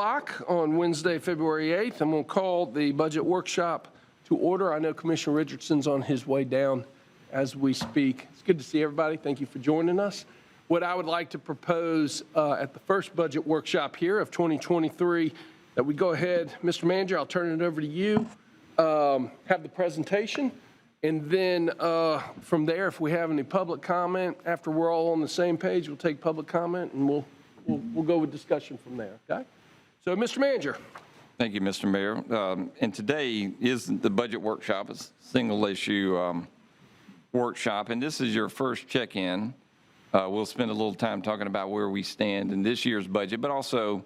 o'clock on Wednesday, February 8th. I'm going to call the budget workshop to order. I know Commissioner Richardson's on his way down as we speak. It's good to see everybody. Thank you for joining us. What I would like to propose at the first budget workshop here of 2023, that we go ahead, Mr. Manager, I'll turn it over to you, have the presentation, and then from there, if we have any public comment, after we're all on the same page, we'll take public comment, and we'll go with discussion from there, okay? So, Mr. Manager. Thank you, Mr. Mayor. And today is the budget workshop, a single issue workshop, and this is your first check-in. We'll spend a little time talking about where we stand in this year's budget, but also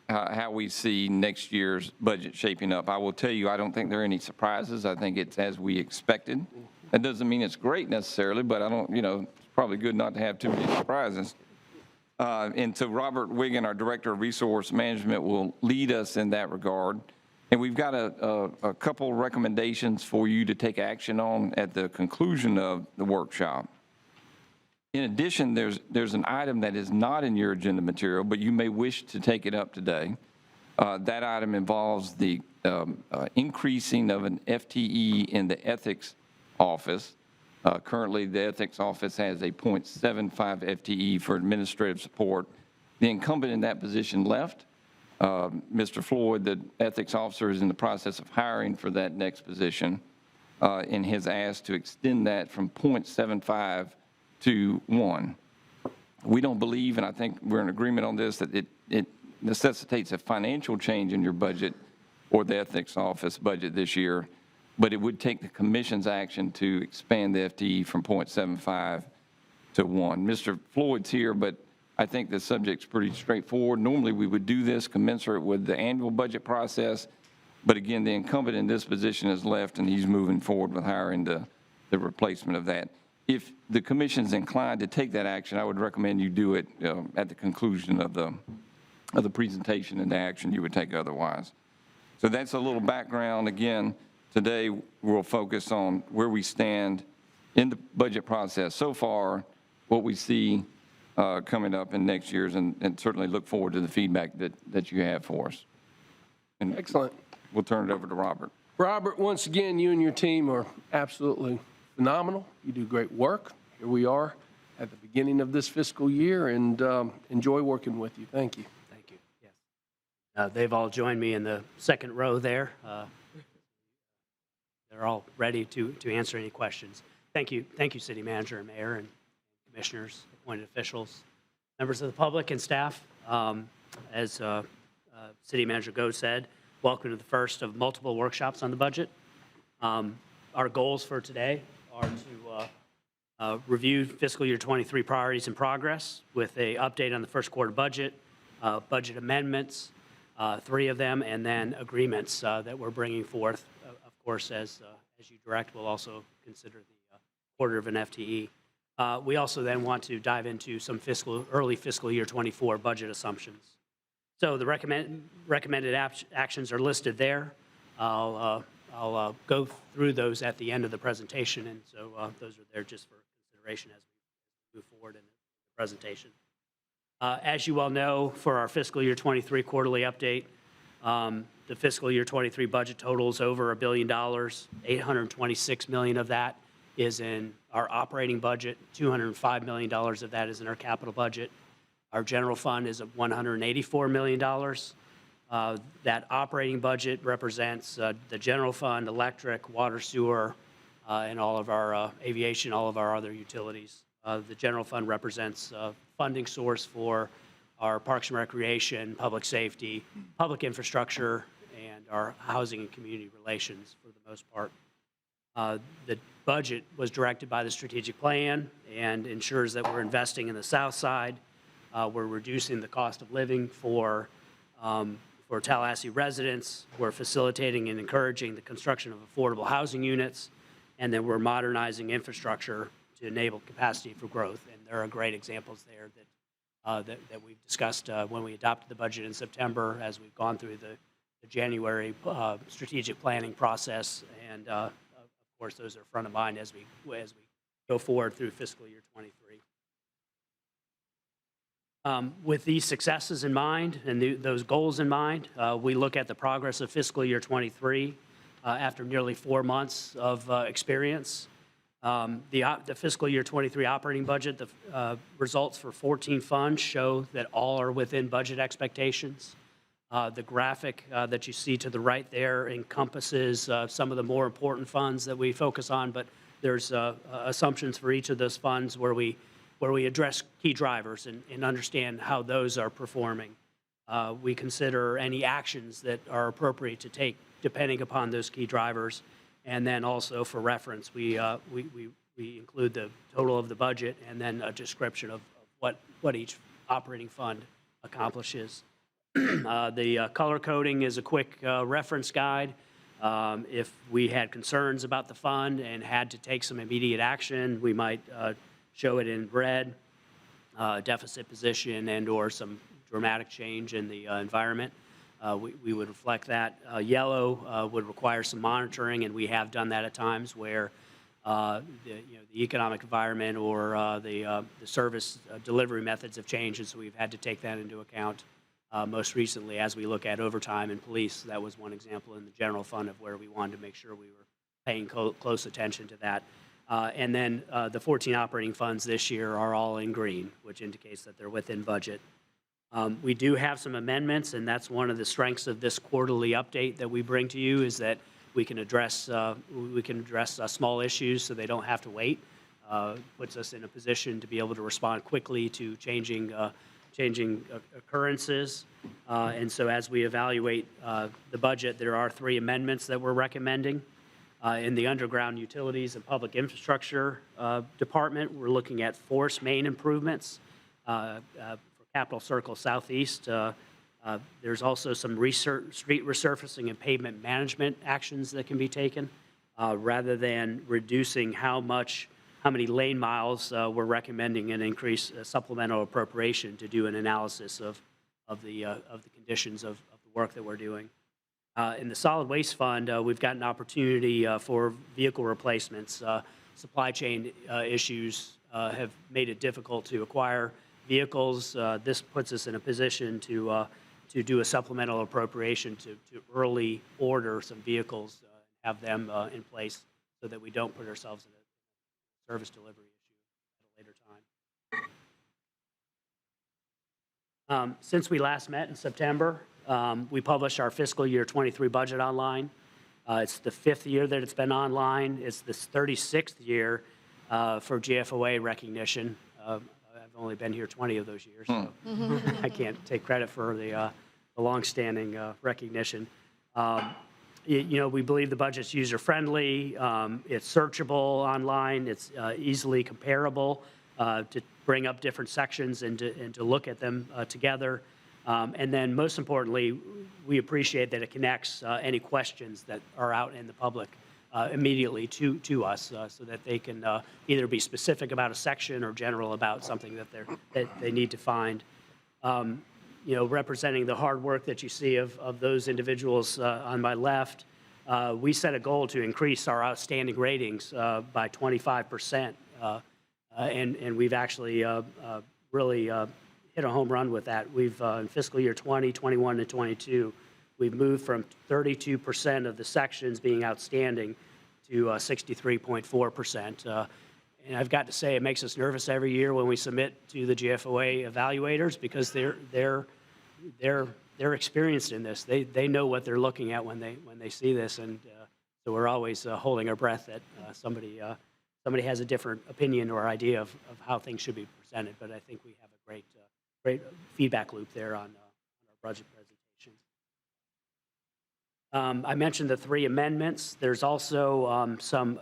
how we see next year's budget shaping up. I will tell you, I don't think there are any surprises. I think it's as we expected. That doesn't mean it's great necessarily, but I don't, it's probably good not to have too many surprises. And so Robert Wiggin, our Director of Resource Management, will lead us in that regard. And we've got a couple recommendations for you to take action on at the conclusion of the workshop. In addition, there's an item that is not in your agenda material, but you may wish to take it up today. That item involves the increasing of an FTE in the ethics office. Currently, the ethics office has a 0.75 FTE for administrative support. The incumbent in that position left. Mr. Floyd, the ethics officer, is in the process of hiring for that next position and has asked to extend that from 0.75 to 1. We don't believe, and I think we're in agreement on this, that it necessitates a financial change in your budget or the ethics office budget this year, but it would take the commission's action to expand the FTE from 0.75 to 1. Mr. Floyd's here, but I think the subject's pretty straightforward. Normally, we would do this commensurate with the annual budget process, but again, the incumbent in this position has left, and he's moving forward with hiring the replacement of that. If the commission's inclined to take that action, I would recommend you do it at the conclusion of the presentation and the action you would take otherwise. So that's a little background. Again, today we'll focus on where we stand in the budget process so far, what we see coming up in next year's, and certainly look forward to the feedback that you have for us. And excellent. We'll turn it over to Robert. Robert, once again, you and your team are absolutely phenomenal. You do great work. Here we are at the beginning of this fiscal year, and enjoy working with you. Thank you. Thank you. Yes. They've all joined me in the second row there. They're all ready to answer any questions. Thank you, City Manager and Mayor and Commissioners, appointed officials, members of the public and staff. As City Manager Goh said, welcome to the first of multiple workshops on the budget. Our goals for today are to review fiscal year 23 priorities and progress with an update on the first quarter budget, budget amendments, 3 of them, and then agreements that we're bringing forth. Of course, as you direct, we'll also consider the quarter of an FTE. We also then want to dive into some early fiscal year 24 budget assumptions. So the recommended actions are listed there. I'll go through those at the end of the presentation, and so those are there just for consideration as we move forward in the presentation. As you all know, for our fiscal year 23 quarterly update, the fiscal year 23 budget totals over $1 billion. $826 million of that is in our operating budget. $205 million of that is in our capital budget. Our general fund is at $184 million. That operating budget represents the general fund, electric, water, sewer, and all of our aviation, all of our other utilities. The general fund represents a funding source for our parks and recreation, public safety, public infrastructure, and our housing and community relations for the most part. The budget was directed by the strategic plan and ensures that we're investing in the south side. We're reducing the cost of living for Tallahassee residents. We're facilitating and encouraging the construction of affordable housing units, and then we're modernizing infrastructure to enable capacity for growth. And there are great examples there that we've discussed when we adopted the budget in September, as we've gone through the January strategic planning process, and of course those are front of mind as we go forward through fiscal year 23. With these successes in mind and those goals in mind, we look at the progress of fiscal year '23 after nearly 4 months of experience. The fiscal year '23 operating budget, the results for 14 funds show that all are within budget expectations. The graphic that you see to the right there encompasses some of the more important funds that we focus on, but there's assumptions for each of those funds where we address key drivers and understand how those are performing. We consider any actions that are appropriate to take depending upon those key drivers. And then also for reference, we include the total of the budget and then a description of what each operating fund accomplishes. The color coding is a quick reference guide. If we had concerns about the fund and had to take some immediate action, we might show it in red, deficit position and or some dramatic change in the environment. We would reflect that. Yellow would require some monitoring, and we have done that at times where the economic environment or the service delivery methods have changed, and so we've had to take that into account. Most recently, as we look at overtime and police, that was one example in the general fund of where we wanted to make sure we were paying close attention to that. And then the 14 operating funds this year are all in green, which indicates that they're within budget. We do have some amendments, and that's one of the strengths of this quarterly update that we bring to you is that we can address small issues so they don't have to wait. Puts us in a position to be able to respond quickly to changing occurrences. And so as we evaluate the budget, there are 3 amendments that we're recommending. In the underground utilities and public infrastructure department, we're looking at force main improvements for Capitol Circle Southeast. There's also some street resurfacing and pavement management actions that can be taken. Rather than reducing how many lane miles, we're recommending an increase, supplemental appropriation to do an analysis of the conditions of the work that we're doing. In the solid waste fund, we've got an opportunity for vehicle replacements. Supply chain issues have made it difficult to acquire vehicles. This puts us in a position to do a supplemental appropriation to early order some vehicles, have them in place so that we don't put ourselves in a service delivery issue at a later time. Since we last met in September, we published our fiscal year '23 budget online. It's the 5th year that it's been online. It's the 36th year for GFOA recognition. I've only been here 20 of those years, so I can't take credit for the longstanding recognition. We believe the budget's user-friendly. It's searchable online. It's easily comparable to bring up different sections and to look at them together. And then most importantly, we appreciate that it connects any questions that are out in the public immediately to us so that they can either be specific about a section or general about something that they need to find. Representing the hard work that you see of those individuals on my left, we set a goal to increase our outstanding ratings by 25%. And we've actually really hit a home run with that. We've, in fiscal year 20, 21, and 22, we've moved from 32% of the sections being outstanding to 63.4%. And I've got to say, it makes us nervous every year when we submit to the GFOA evaluators because they're experienced in this. They know what they're looking at when they see this, and so we're always holding our breath that somebody has a different opinion or idea of how things should be presented. But I think we have a great feedback loop there on our budget presentation. I mentioned the 3 amendments. There's also some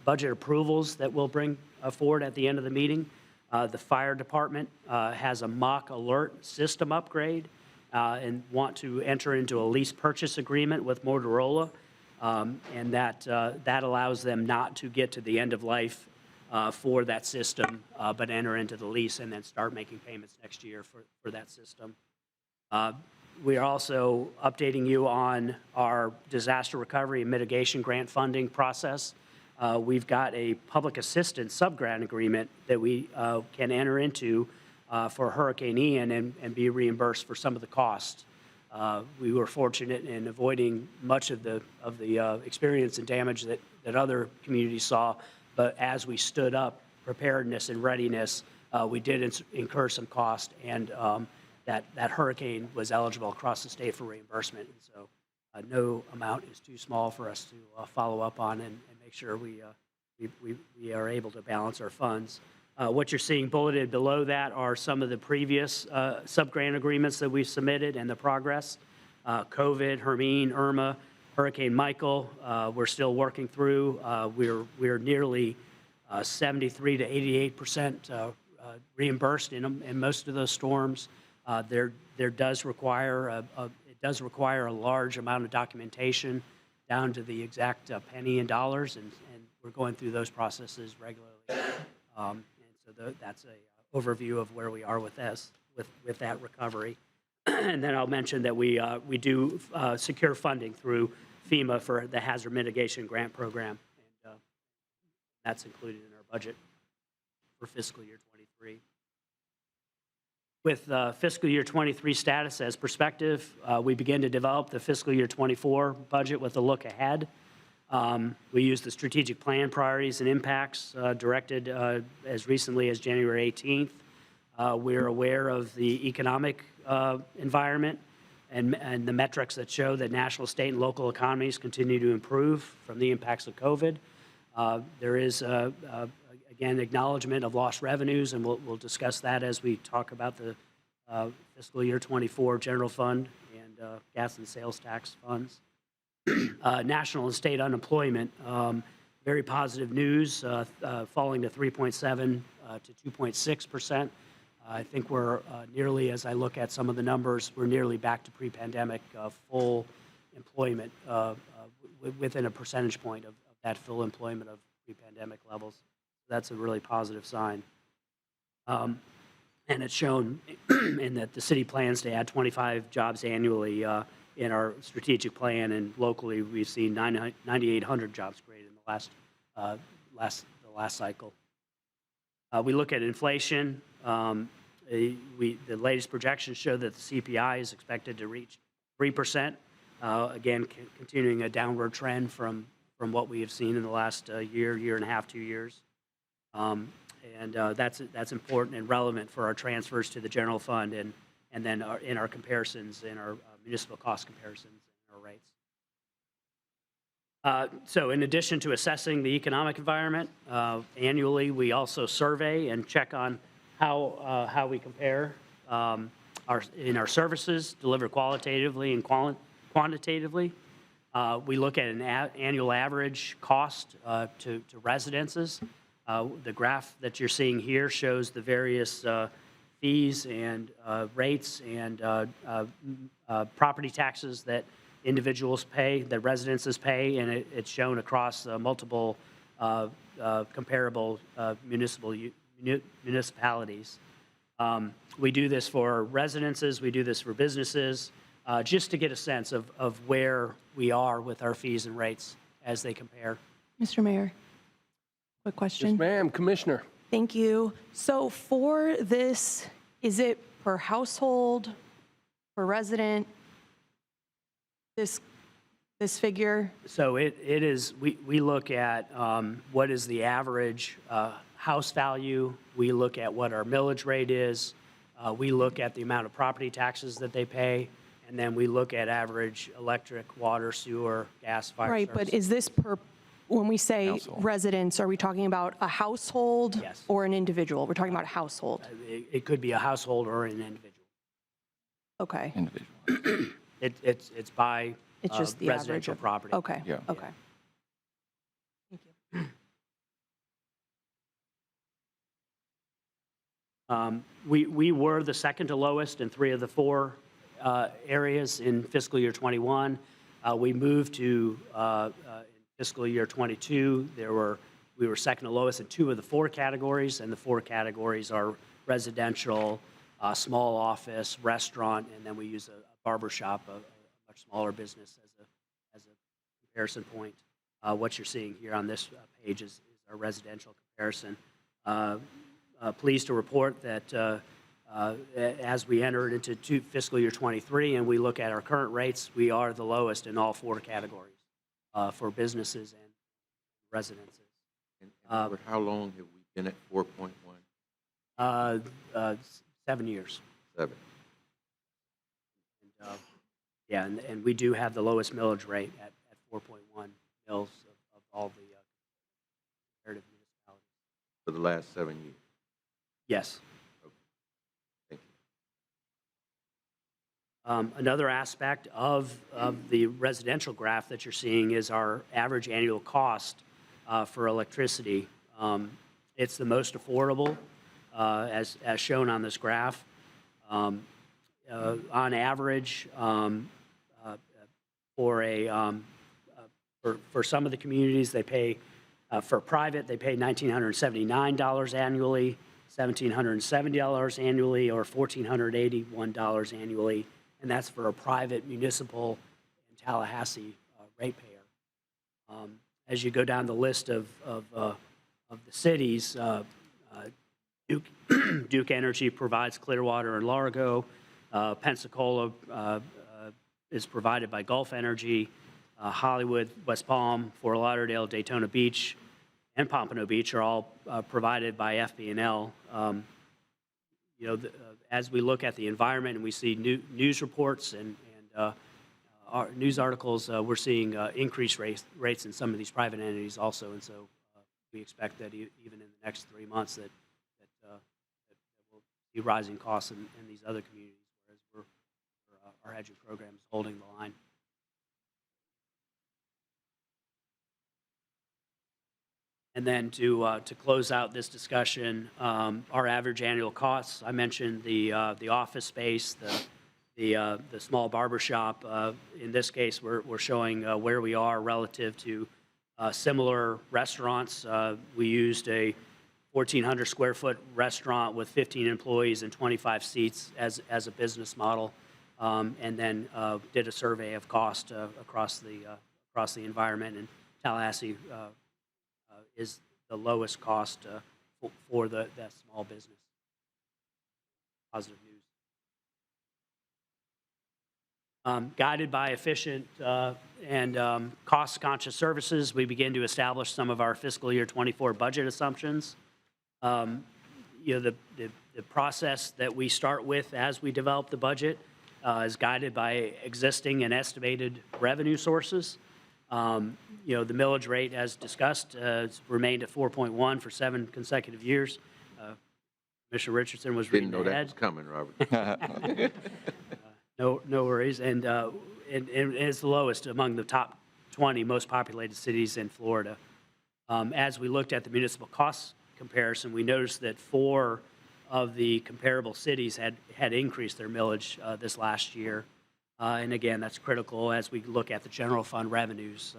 budget approvals that we'll bring forward at the end of the meeting. The fire department has a mock alert system upgrade and want to enter into a lease purchase agreement with Motorola, and that allows them not to get to the end of life for that system, but enter into the lease and then start making payments next year for that system. We are also updating you on our disaster recovery and mitigation grant funding process. We've got a public assistance subgrant agreement that we can enter into for Hurricane Ian and be reimbursed for some of the costs. We were fortunate in avoiding much of the experience and damage that other communities saw, but as we stood up preparedness and readiness, we did incur some cost, and that hurricane was eligible across the state for reimbursement. And so no amount is too small for us to follow up on and make sure we are able to balance our funds. What you're seeing bulleted below that are some of the previous sub-grant agreements that we've submitted and the progress. COVID, Hermine, Irma, Hurricane Michael, we're still working through. We're nearly 73 to 88% reimbursed in most of those storms. There does require a large amount of documentation down to the exact penny and dollars, and we're going through those processes regularly. And so that's a overview of where we are with this, with that recovery. And then I'll mention that we do secure funding through FEMA for the Hazard Mitigation Grant Program, and that's included in our budget for fiscal year 23. With fiscal year 23 status as perspective, we begin to develop the fiscal year 24 budget with a look ahead. We use the strategic plan priorities and impacts directed as recently as January 18th. We're aware of the economic environment and the metrics that show that national, state, and local economies continue to improve from the impacts of COVID. There is, again, acknowledgement of lost revenues, and we'll discuss that as we talk about the fiscal year 24 general fund and gas and sales tax funds. National and state unemployment, very positive news, falling to 3.7 to 2.6%. I think we're nearly, as I look at some of the numbers, we're nearly back to pre-pandemic full employment within a percentage point of that full employment of pre-pandemic levels. That's a really positive sign. And it's shown in that the city plans to add 25 jobs annually in our strategic plan, and locally we've seen 9,800 jobs created in the last cycle. We look at inflation. The latest projections show that the CPI is expected to reach 3%. Again, continuing a downward trend from what we have seen in the last year and a half, 2 years. And that's important and relevant for our transfers to the general fund and then in our comparisons, in our municipal cost comparisons and our rates. So in addition to assessing the economic environment, annually we also survey and check on how we compare in our services delivered qualitatively and quantitatively. We look at an annual average cost to residences. The graph that you're seeing here shows the various fees and rates and property taxes that individuals pay, that residences pay, and it's shown across multiple comparable municipalities. We do this for residences, we do this for businesses, just to get a sense of where we are with our fees and rates as they compare. Mr. Mayor, quick question. Yes, ma'am, Commissioner. Thank you. So for this, is it per household, per resident, this figure? So it is, we look at what is the average house value. We look at what our millage rate is. We look at the amount of property taxes that they pay. And then we look at average electric, water, sewer, gas, fire Right, services. but is this per, when we say Household. residents, are we talking about a household Yes. or an individual? We're talking about a household. It could be a household or an individual. Okay. Individual. It's by It's just the average residential of property. Okay. Yeah. Okay. Thank you. We were the second to lowest in 3 of the 4 areas in fiscal year 21. We moved to in fiscal year 22. We were second to lowest in 2 of the 4 categories, and the 4 categories are residential, small office, restaurant, and then we use a barber shop, a much smaller business as a comparison point. What you're seeing here on this page is our residential comparison. Pleased to report that As we enter into fiscal year '23 and we look at our current rates, we are the lowest in all 4 categories for businesses and residences. And for how long have we been at 4.17? 7 years. Yeah, and we do have the lowest millage rate at 4.1 mills of all the comparative municipalities. For the last 7 years? Yes. Thank you. Another aspect of the residential graph that you're seeing is our average annual cost for electricity. It's the most affordable, as shown on this graph. On average, for some of the communities, they pay for private, they pay $1,979 annually, $1,770 annually, or $1,481 annually, and that's for a private municipal in Tallahassee ratepayer. As you go down the list of the cities, Duke Energy provides Clearwater and Largo. Pensacola is provided by Gulf Energy. Hollywood, West Palm, Fort Lauderdale, Daytona Beach, and Pompano Beach are all provided by FB&L. As we look at the environment and we see news reports and our news articles, we're seeing increased rates in some of these private entities also, and so we expect that even in the next 3 months that we'll see rising costs in these other communities, whereas our hedging program is holding the line. And then to close out this discussion, our average annual costs, I mentioned the office space, the small barber shop. In this case, we're showing where we are relative to similar restaurants. We used a 1,400 square foot restaurant with 15 employees and 25 seats as a business model, and then did a survey of cost across the environment. And Tallahassee is the lowest cost for that small business. Positive news. Guided by efficient and cost-conscious services, we begin to establish some of our fiscal year '24 budget assumptions. The process that we start with as we develop the budget is guided by existing and estimated revenue sources. The millage rate, as discussed, has remained at 4.1 for 7 consecutive years. Commissioner Richardson was reading Didn't know ahead. that was coming, Robert. No worries, and it's the lowest among the top 20 most populated cities in Florida. As we looked at the municipal cost comparison, we noticed that 4 of the comparable cities had increased their millage this last year. And again, that's critical as we look at the general fund revenues.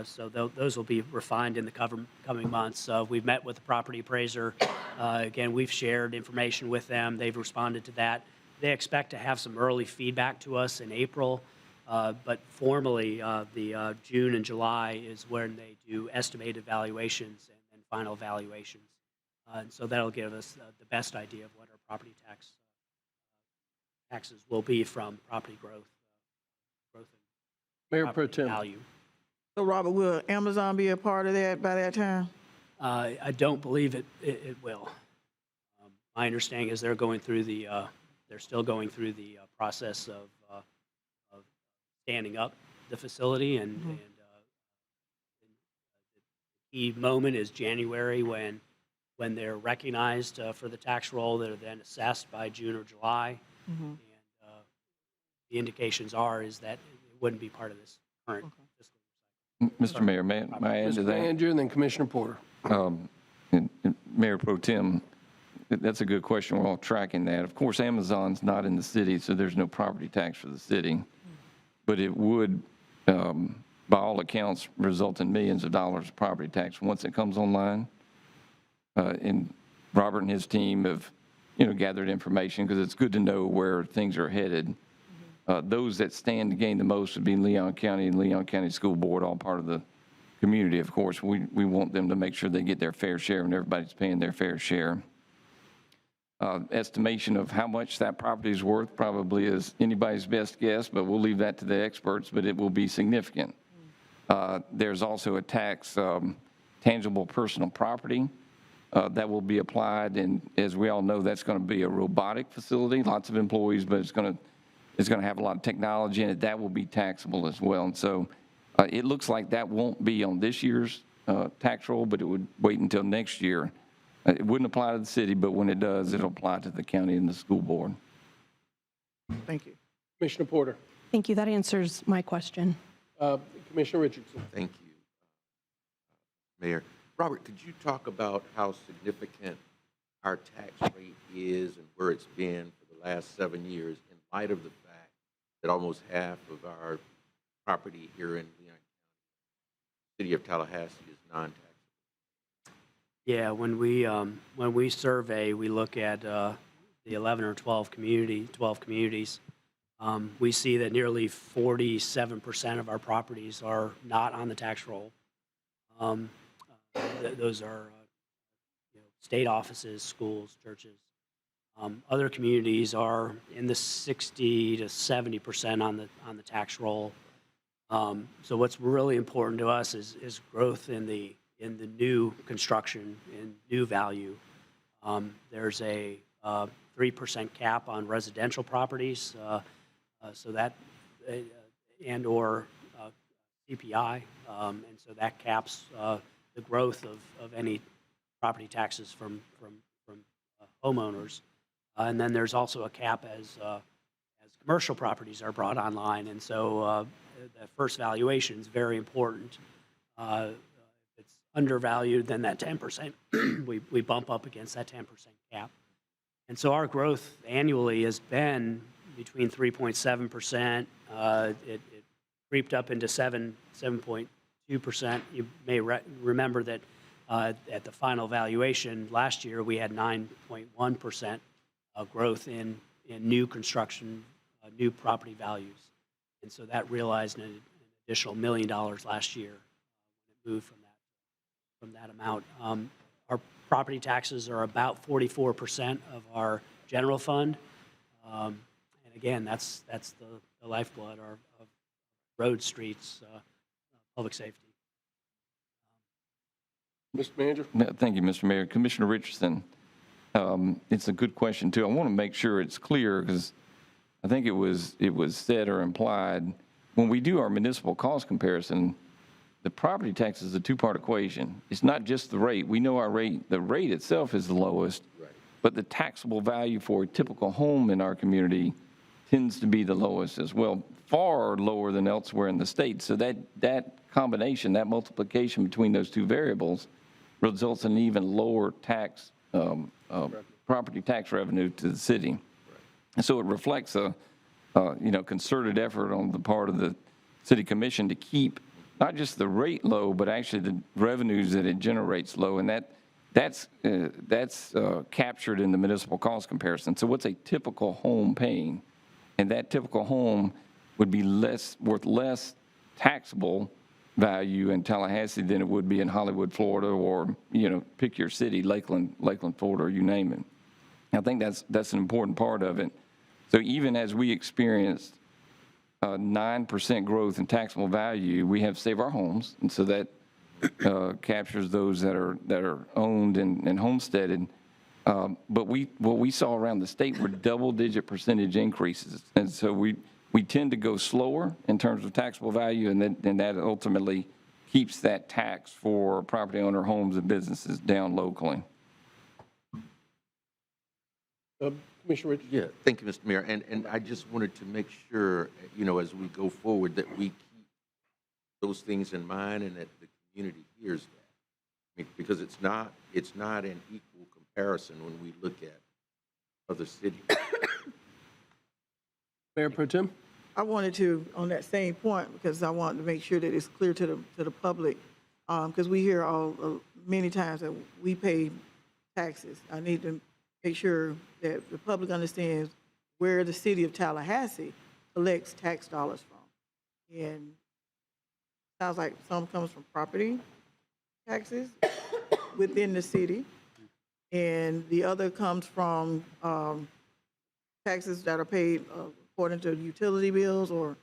So those will be refined in the coming months. We've met with the property appraiser. Again, we've shared information with them. They've responded to that. They expect to have some early feedback to us in April, but formally, the June and July is when they do estimated valuations and final valuations. And so that'll give us the best idea of what our property taxes will be from property growth and Mayor Pro property Tem. value. So Robert, will Amazon be a part of that by that time? I don't believe it will. My understanding is they're still going through the process of standing up the facility, and the key moment is January when they're recognized for the tax roll that are then assessed by June or July. And the indications is that it wouldn't be part of this current fiscal year. Mr. Mayor, may I add to Mr. that? Andrew, and then Commissioner Porter. And Mayor Pro Tem, that's a good question. We're all tracking that. Of course, Amazon's not in the city, so there's no property tax for the city. But it would, by all accounts, result in millions of dollars of property tax once it comes online. And Robert and his team have, gathered information because it's good to know where things are headed. Those that stand to gain the most would be Leon County and Leon County School Board, all part of the community, of course. We want them to make sure they get their fair share and everybody's paying their fair share. estimation of how much that property is worth probably is anybody's best guess, but we'll leave that to the experts, but it will be significant. There's also a tax, tangible personal property that will be applied, and as we all know, that's going to be a robotic facility, lots of employees, but it's going to have a lot of technology in it. That will be taxable as well. And so it looks like that won't be on this year's tax roll, but it would wait until next year. It wouldn't apply to the city, but when it does, it'll apply to the county and the school board. Thank you. Commissioner Porter. Thank you. That answers my question. Commissioner Richardson. Thank you, Mayor. Robert, could you talk about how significant our tax rate is and where it's been for the last 7 years in light of the fact that almost half of our property here in Leon County, City of Tallahassee, is non-taxable? Yeah, when we survey, we look at the 11 or 12 communities. We see that nearly 47% of our properties are not on the tax roll. Those are state offices, schools, churches. Other communities are in the 60 to 70% on the tax roll. So what's really important to us is growth in the new construction, in new value. There's a 3% cap on residential properties, so that and or CPI, and so that caps the growth of any property taxes from homeowners. And then there's also a cap as commercial properties are brought online, and so the first valuation is very important. If it's undervalued, then that 10%, we bump up against that 10% cap. And so our growth annually has been between 3.7%. It creeped up into 7.2%. You may remember that at the final valuation last year, we had 9.1% growth in new construction, new property values. And so that realized an additional $1 million last year when it moved from that amount. Our property taxes are about 44% of our general fund. And again, that's the lifeblood of roads, streets, public safety. Mr. Manager. Thank you, Mr. Mayor. Commissioner Richardson, it's a good question, too. I want to make sure it's clear because I think it was said or implied when we do our municipal cost comparison, the property tax is a two-part equation. It's not just the rate. We know our rate, the rate itself is the lowest, but the taxable value for a typical home in our community tends to be the lowest as well, far lower than elsewhere in the state. So that combination, that multiplication between those two variables results in even lower tax, property tax revenue to the city. And so it reflects a concerted effort on the part of the city commission to keep not just the rate low, but actually the revenues that it generates low. And that's captured in the municipal cost comparison. So what's a typical home paying? And that typical home would be worth less taxable value in Tallahassee than it would be in Hollywood, Florida, or, pick your city, Lakeland, Florida, or you name it. I think that's an important part of it. So even as we experienced 9% growth in taxable value, we have Save Our Homes, and so that captures those that are owned and homesteaded. But what we saw around the state were double-digit percentage increases, and so we tend to go slower in terms of taxable value, and that ultimately keeps that tax for property owner homes and businesses down locally. Commissioner Richardson. Yeah, thank you, Mr. Mayor. And I just wanted to make sure, as we go forward, that we keep those things in mind and that the community hears that. Because it's not an equal comparison when we look at other cities. Mayor Pro Tem. I wanted to, on that same point, because I wanted to make sure that it's clear to the public, because we hear many times that we pay taxes. I need to make sure that the public understands where the city of Tallahassee collects tax dollars from. And sounds like some comes from property taxes within the city. and the other comes from taxes that are paid according to utility bills or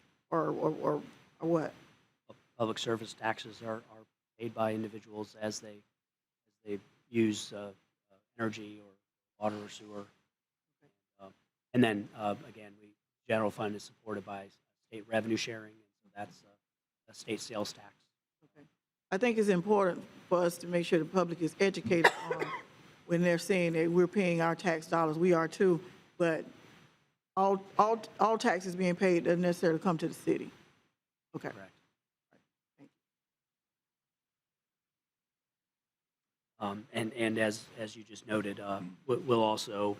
what? Public service taxes are paid by individuals as they use energy or water or sewer. And then, again, general fund is supported by state revenue sharing, and so that's a state sales tax. Okay. I think it's important for us to make sure the public is educated on when they're saying that we're paying our tax dollars. We are too, but all taxes being paid doesn't necessarily come to the city. Okay. Correct. Thank And as you just noted, we'll also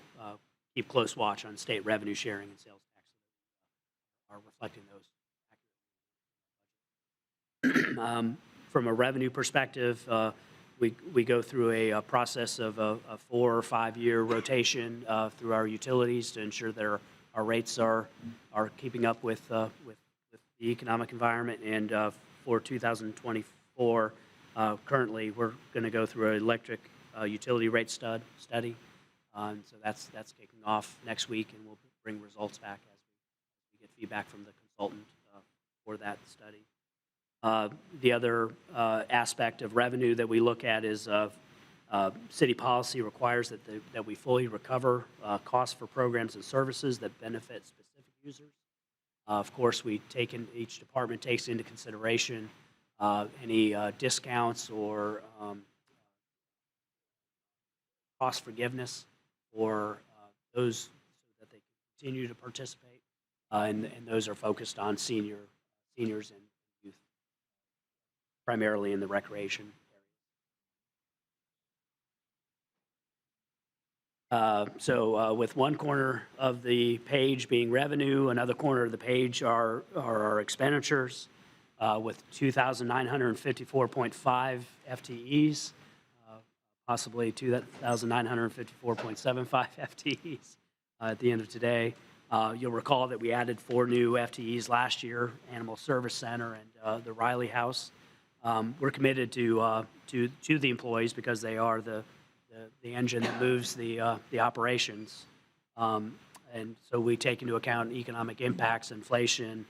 keep close watch on state revenue sharing and sales tax are reflecting those. From a revenue perspective, we go through a process of a 4 or 5 year rotation through our utilities to ensure that our rates are keeping up with the economic environment. And for 2024, currently we're going to go through an electric utility rate study. So that's kicking off next week, and we'll bring results back as we get feedback from the consultant for that study. The other aspect of revenue that we look at is city policy requires that we fully recover costs for programs and services that benefit specific users. Of course, each department takes into consideration any discounts or cost forgiveness for those so that they continue to participate, and those are focused on seniors and youth, primarily in the recreation area. So with one corner of the page being revenue, another corner of the page are our expenditures with 2,954.5 FTEs, possibly 2,954.75 FTEs at the end of today. You'll recall that we added 4 new FTEs last year, Animal Service Center and the Riley House. We're committed to the employees because they are the engine that moves the operations. And so we take into account economic impacts, inflation,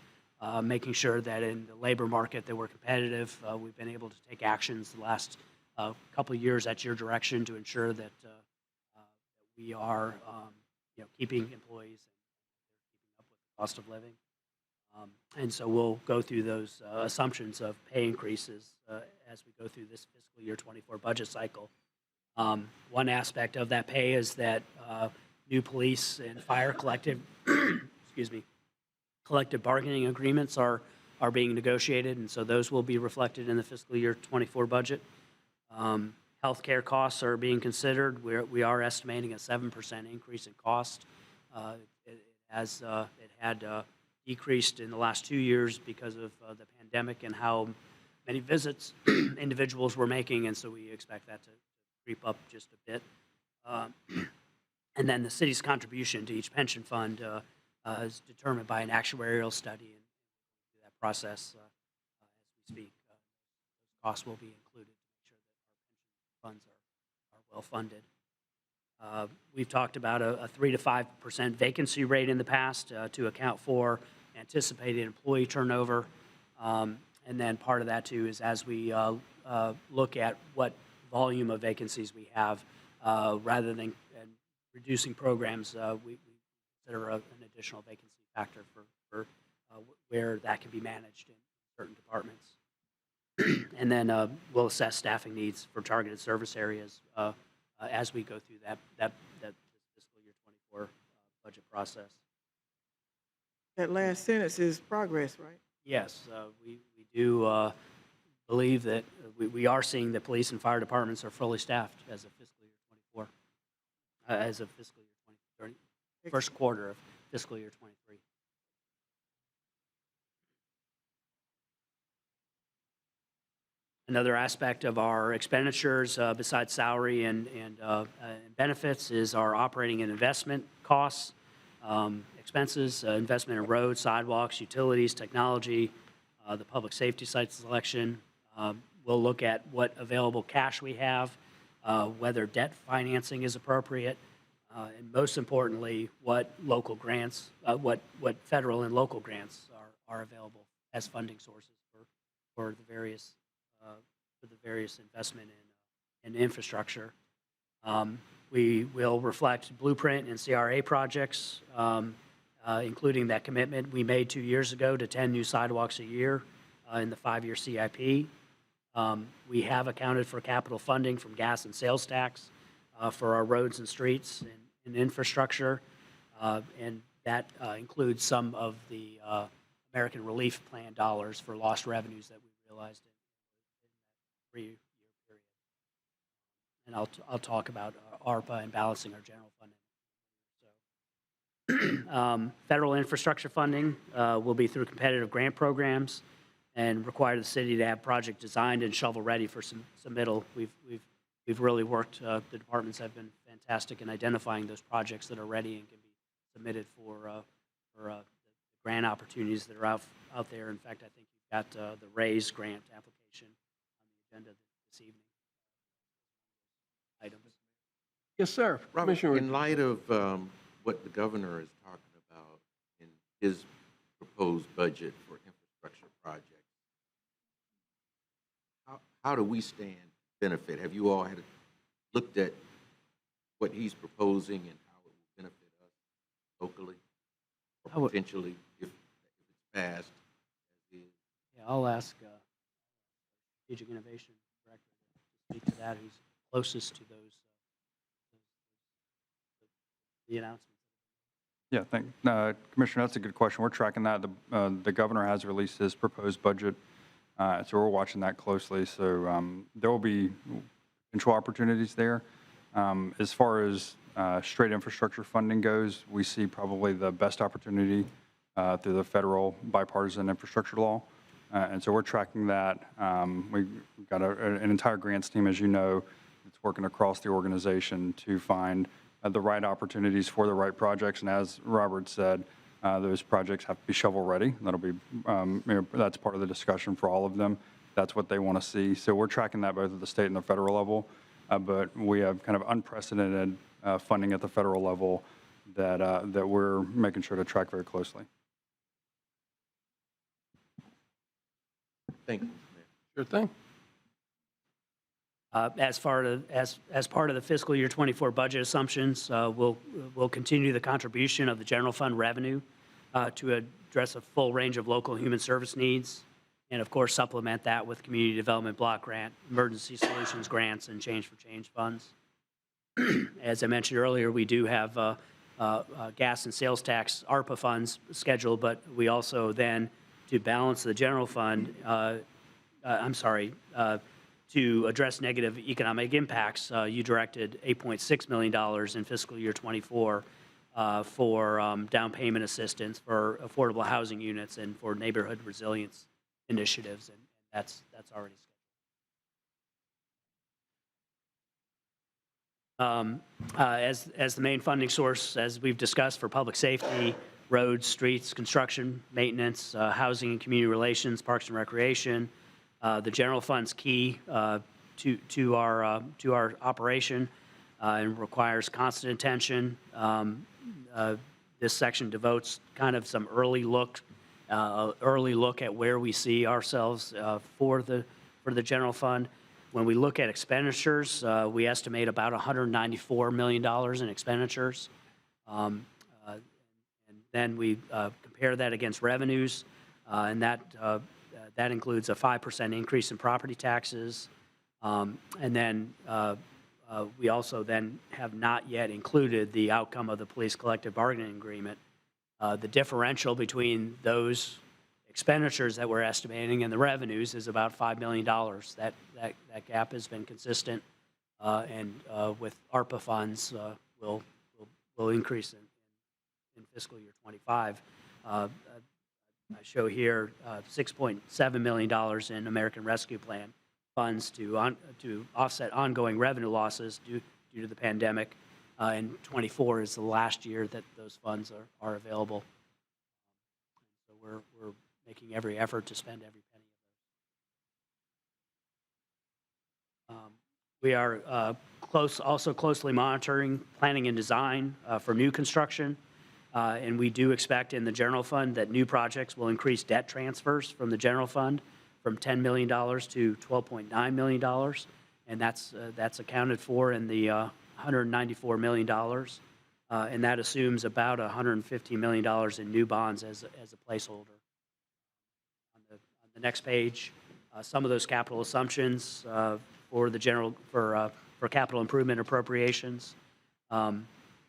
making sure that in the labor market that we're competitive. We've been able to take actions the last couple of years at your direction to ensure that we are keeping employees and keeping up with the cost of living. And so we'll go through those assumptions of pay increases as we go through this fiscal year 24 budget cycle. One aspect of that pay is that new police and fire collective bargaining agreements are being negotiated, and so those will be reflected in the fiscal year 24 budget. Healthcare costs are being considered. We are estimating a 7% increase in cost. It had decreased in the last 2 years because of the pandemic and how many visits individuals were making, and so we expect that to creep up just a bit. And then the city's contribution to each pension fund is determined by an actuarial study, and through that process as we speak. Those costs will be included to make sure that our pension funds are well funded. We've talked about a 3 to 5% vacancy rate in the past to account for anticipated employee turnover. And then part of that too is as we look at what volume of vacancies we have, rather than reducing programs, we consider an additional vacancy factor for where that can be managed in certain departments. And then we'll assess staffing needs for targeted service areas as we go through that fiscal year 24 budget process. That last sentence is progress, right? Yes, we do believe that we are seeing that police and fire departments are fully staffed as of fiscal year 24, as of fiscal year 2030, first quarter of fiscal year 23. Another aspect of our expenditures, besides salary and benefits, is our operating and investment costs, expenses, investment in roads, sidewalks, utilities, technology, the public safety site selection. We'll look at what available cash we have whether debt financing is appropriate, and most importantly, what local grants, what federal and local grants are available as funding sources for the various investment in infrastructure. We will reflect blueprint and CRA projects, including that commitment we made 2 years ago to 10 new sidewalks a year in the 5-year CIP. We have accounted for capital funding from gas and sales tax for our roads and streets and infrastructure, and that includes some of the American Relief Plan dollars for lost revenues that we realized in that 3-year period. And I'll talk about ARPA and balancing our general funding. Federal infrastructure funding will be through competitive grant programs and require the city to have project designed and shovel ready for submittal. We've really worked. The departments have been fantastic in identifying those projects that are ready and can be submitted for grant opportunities that are out there. In fact, I think you've got the RAISE grant application on the agenda this evening. Items. Yes, sir. Robert, Commissioner in light of what the governor is talking about in his proposed budget for infrastructure projects, how do we stand to benefit? Have you all looked at what he's proposing and how it will benefit us locally or potentially if it's passed? Yeah, I'll ask Strategic Innovation Director to speak to that, who's closest to the announcements. Yeah, Commissioner, that's a good question. We're tracking that. The governor has released his proposed budget, so we're watching that closely. So there will be potential opportunities there. As far as straight infrastructure funding goes, we see probably the best opportunity through the federal bipartisan infrastructure law. And so we're tracking that. We've got an entire grants team, as you know, that's working across the organization to find the right opportunities for the right projects. And as Robert said, those projects have to be shovel ready. That'll be, that's part of the discussion for all of them. That's what they want to see. So we're tracking that both at the state and the federal level. But we have kind of unprecedented funding at the federal level that we're making sure to track very closely. Thank you, Mayor. Sure thing. As part of the fiscal year 24 budget assumptions, we'll continue the contribution of the general fund revenue to address a full range of local human service needs, and of course supplement that with community development block grant, emergency solutions grants, and change for change funds. As I mentioned earlier, we do have gas and sales tax ARPA funds scheduled, but we also then, to balance the general fund, to address negative economic impacts, you directed $8.6 million in fiscal year 24 for down payment assistance for affordable housing units and for neighborhood resilience initiatives, and that's already scheduled. As the main funding source, as we've discussed, for public safety, roads, streets, construction, maintenance, housing and community relations, parks and recreation, the general fund's key to our operation and requires constant attention. This section devotes kind of some early look at where we see ourselves for the general fund. When we look at expenditures, we estimate about $194 million in expenditures. And then we compare that against revenues, and that includes a 5% increase in property taxes. And then we also then have not yet included the outcome of the police collective bargaining agreement. The differential between those expenditures that we're estimating and the revenues is about $5 million. That gap has been consistent, and with ARPA funds will increase in fiscal year 25. I show here $6.7 million in American Rescue Plan funds to offset ongoing revenue losses due to the pandemic. And 24 is the last year that those funds are available. So we're making every effort to spend every penny of those. We are Also closely monitoring planning and design for new construction. And we do expect in the general fund that new projects will increase debt transfers from the general fund from $10 million to $12.9 million. And that's accounted for in the $194 million. And that assumes about $150 million in new bonds as a placeholder. On the next page, some of those capital assumptions for the general, for capital improvement appropriations.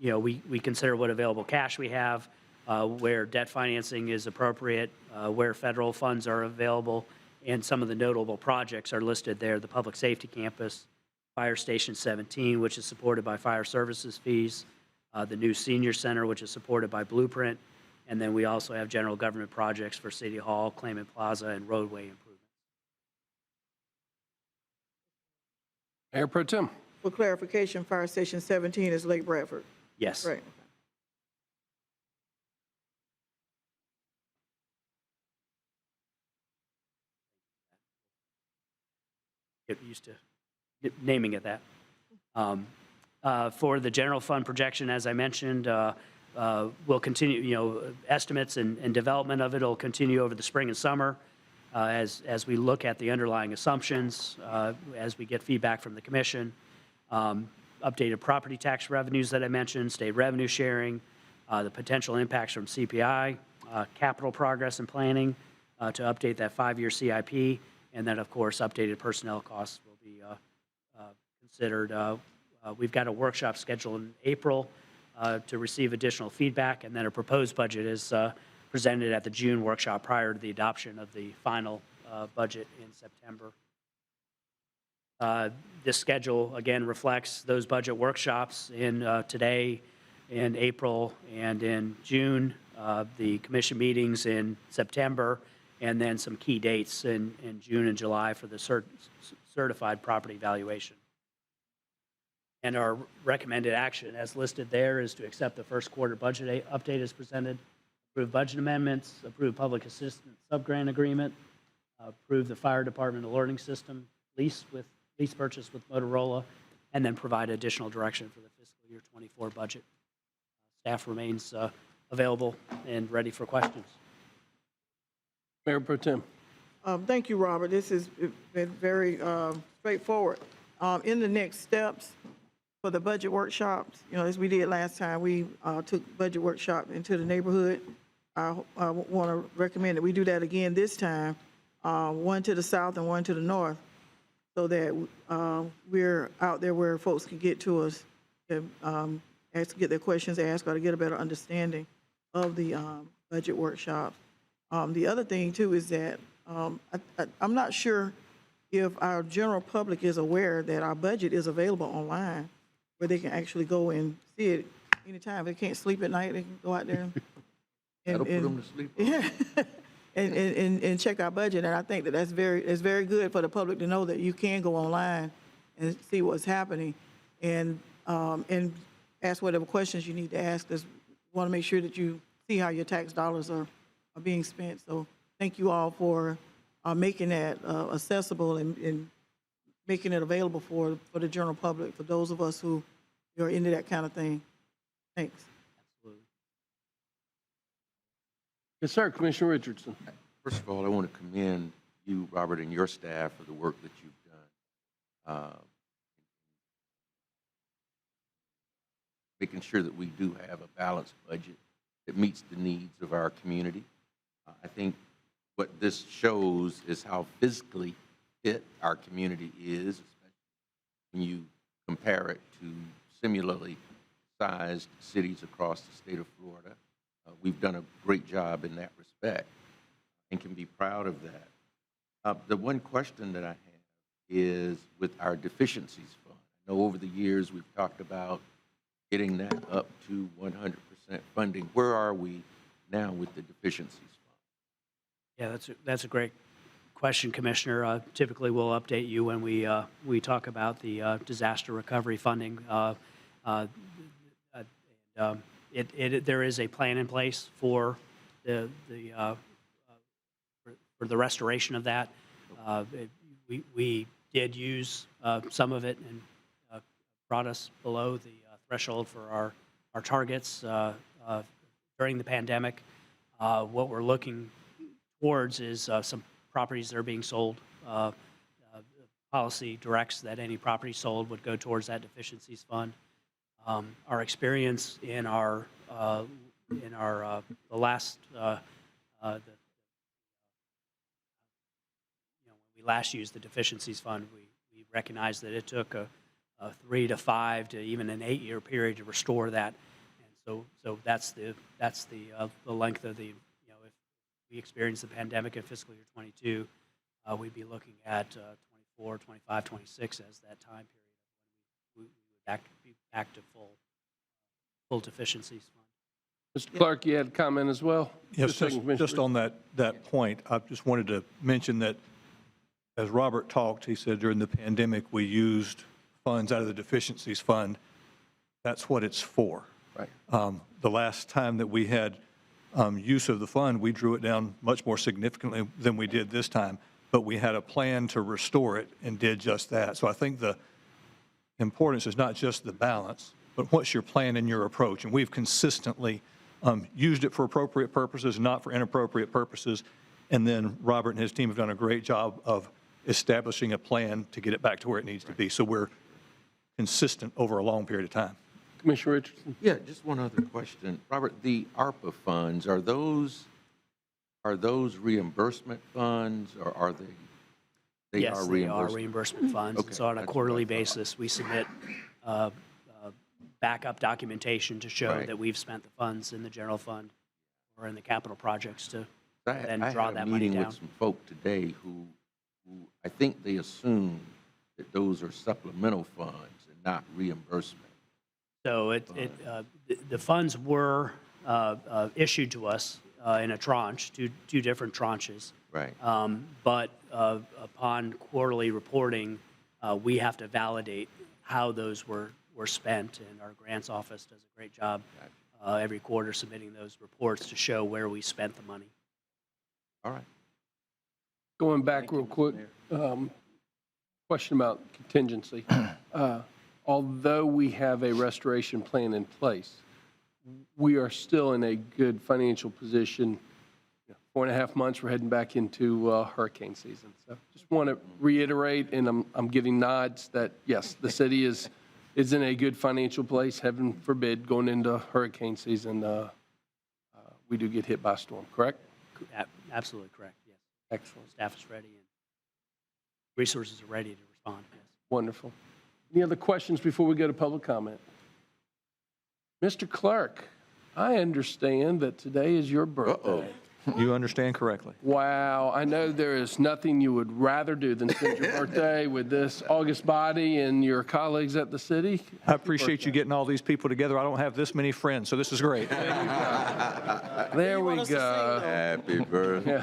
We consider what available cash we have, where debt financing is appropriate, where federal funds are available, and some of the notable projects are listed there. The Public Safety Campus, Fire Station 17, which is supported by fire services fees, the new Senior Center, which is supported by Blueprint, and then we also have general government projects for City Hall, Claimant Plaza, and roadway improvements. Mayor Pro Tem. For clarification, Fire Station 17 is Lake Bradford. Yes. Right. Get used to naming it that. For the general fund projection, as I mentioned, we'll continue, estimates and development of it will continue over the spring and summer as we look at the underlying assumptions, as we get feedback from the commission. Updated property tax revenues that I mentioned, state revenue sharing, the potential impacts from CPI, capital progress and planning to update that 5-year CIP, and then, of course, updated personnel costs will be considered. We've got a workshop scheduled in April to receive additional feedback, and then a proposed budget is presented at the June workshop prior to the adoption of the final budget in September. This schedule, again, reflects those budget workshops in today, in April, and in June, the commission meetings in September, and then some key dates in June and July for the certified property valuation. And our recommended action, as listed there, is to accept the first quarter budget update as presented, approve budget amendments, approve public assistance subgrant agreement, approve the fire department alerting system lease purchase with Motorola, and then provide additional direction for the fiscal year 24 budget. Staff remains available and ready for questions. Mayor Pro Tem. Thank you, Robert. This has been very straightforward. In the next steps for the budget workshops, as we did last time, we took budget workshop into the neighborhood. I want to recommend that we do that again this time, one to the south and one to the north, so that we're out there where folks can get to us and get their questions asked or to get a better understanding of the budget workshop. The other thing, too, is that I'm not sure if our general public is aware that our budget is available online, where they can actually go and see it anytime. If they can't sleep at night, they can go out there That'll put them to sleep. yeah, and check our budget. And I think that it's very good for the public to know that you can go online and see what's happening and ask whatever questions you need to ask. Just want to make sure that you see how your tax dollars are being spent. So thank you all for making that accessible and making it available for the general public, for those of us who are into that kind of thing. Thanks. Absolutely. Yes, sir. Commissioner Richardson. First of all, I want to commend you, Robert, and your staff for the work that you've done. Making sure that we do have a balanced budget that meets the needs of our community. I think what this shows is how physically fit our community is, especially when you compare it to similarly sized cities across the state of Florida. We've done a great job in that respect and can be proud of that. The one question that I have is with our deficiencies fund. I know over the years we've talked about getting that up to 100% funding. Where are we now with the deficiencies fund? Yeah, that's a great question, Commissioner. Typically, we'll update you when we talk about the disaster recovery funding. There is a plan in place for the restoration of that. We did use some of it and brought us below the threshold for our targets during the pandemic. What we're looking towards is some properties that are being sold. Policy directs that any property sold would go towards that deficiencies fund. Our experience in the last when we last used the deficiencies fund, we recognized that it took a 3 to 5 to even an 8-year period to restore that. And so that's the length of the, if we experience the pandemic in fiscal year 22, we'd be looking at 24, 25, 26 as that time period when we would be back to full deficiencies fund. Mr. Clark, you had a comment as well? Yes, Just a second, just Commissioner. on that point, I just wanted to mention that as Robert talked, he said during the pandemic, we used funds out of the deficiencies fund. That's what it's for. Right. The last time that we had use of the fund, we drew it down much more significantly than we did this time, but we had a plan to restore it and did just that. So I think the importance is not just the balance, but what's your plan and your approach. And we've consistently used it for appropriate purposes, not for inappropriate purposes. And then Robert and his team have done a great job of establishing a plan to get it back to where it needs to be. So we're consistent over a long period of time. Commissioner Richardson? Yeah, just one other question. Robert, the ARPA funds, are those reimbursement funds, or are they? Yes, they are reimbursement funds. Okay, And so on a that's what quarterly I thought. basis, we submit backup documentation to show Right. that we've spent the funds in the general fund or in the capital projects to I then had draw a that money meeting down. with some folk today who I think they assume that those are supplemental funds and not reimbursement. So the funds were issued to us in a tranche, two different tranches. Right. But upon quarterly reporting, we have to validate how those were spent, and our grants office does a great job every quarter submitting those reports to show where we spent the money. All right. Going back real quick, question about contingency. Although we have a restoration plan in place, we are still in a good financial position. 4.5 months, we're heading back into hurricane season. So just want to reiterate, and I'm getting nods that, yes, the city is in a good financial place. Heaven forbid, going into hurricane season, we do get hit by a storm, correct? Absolutely correct, yes. Excellent. Staff is ready and resources are ready to respond, yes. Wonderful. Any other questions before we go to public comment? Mr. Clark, I understand that today is your birthday. You understand correctly. Wow, I know there is nothing you would rather do than spend your birthday with this august body and your colleagues at the city. I appreciate you getting all these people together. I don't have this many friends, so this is great. There we go. Happy birthday.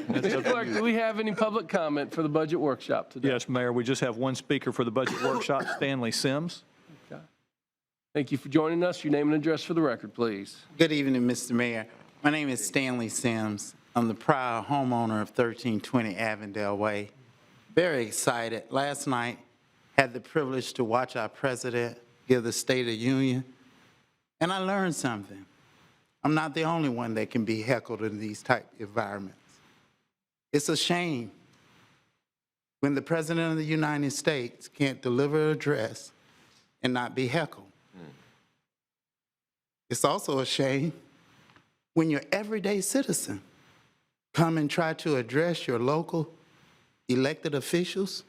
Mr. Clark, do we have any public comment for the budget workshop today? Yes, Mayor, we just have one speaker for the budget workshop, Stanley Sims. Okay. Thank you for joining us. Your name and address for the record, please. Good evening, Mr. Mayor. My name is Stanley Sims. I'm the proud homeowner of 1320 Avondale Way. Very excited. Last night, had the privilege to watch our president give the State of the Union, and I learned something. I'm not the only one that can be heckled in these type environments. It's a shame when the President of the United States can't deliver an address and not be heckled. It's also a shame when your everyday citizen come and try to address your local elected officials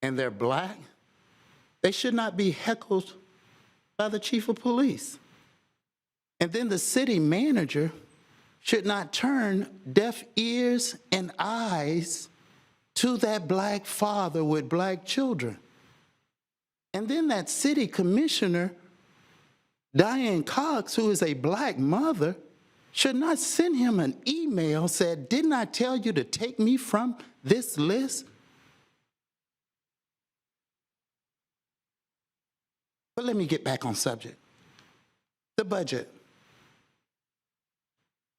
and they're black, they should not be heckled by the chief of police. And then the city manager should not turn deaf ears and eyes to that black father with black children. And then that city commissioner, Diane Cox, who is a black mother, should not send him an email said, didn't I tell you to take me from this list? But let me get back on subject. The budget.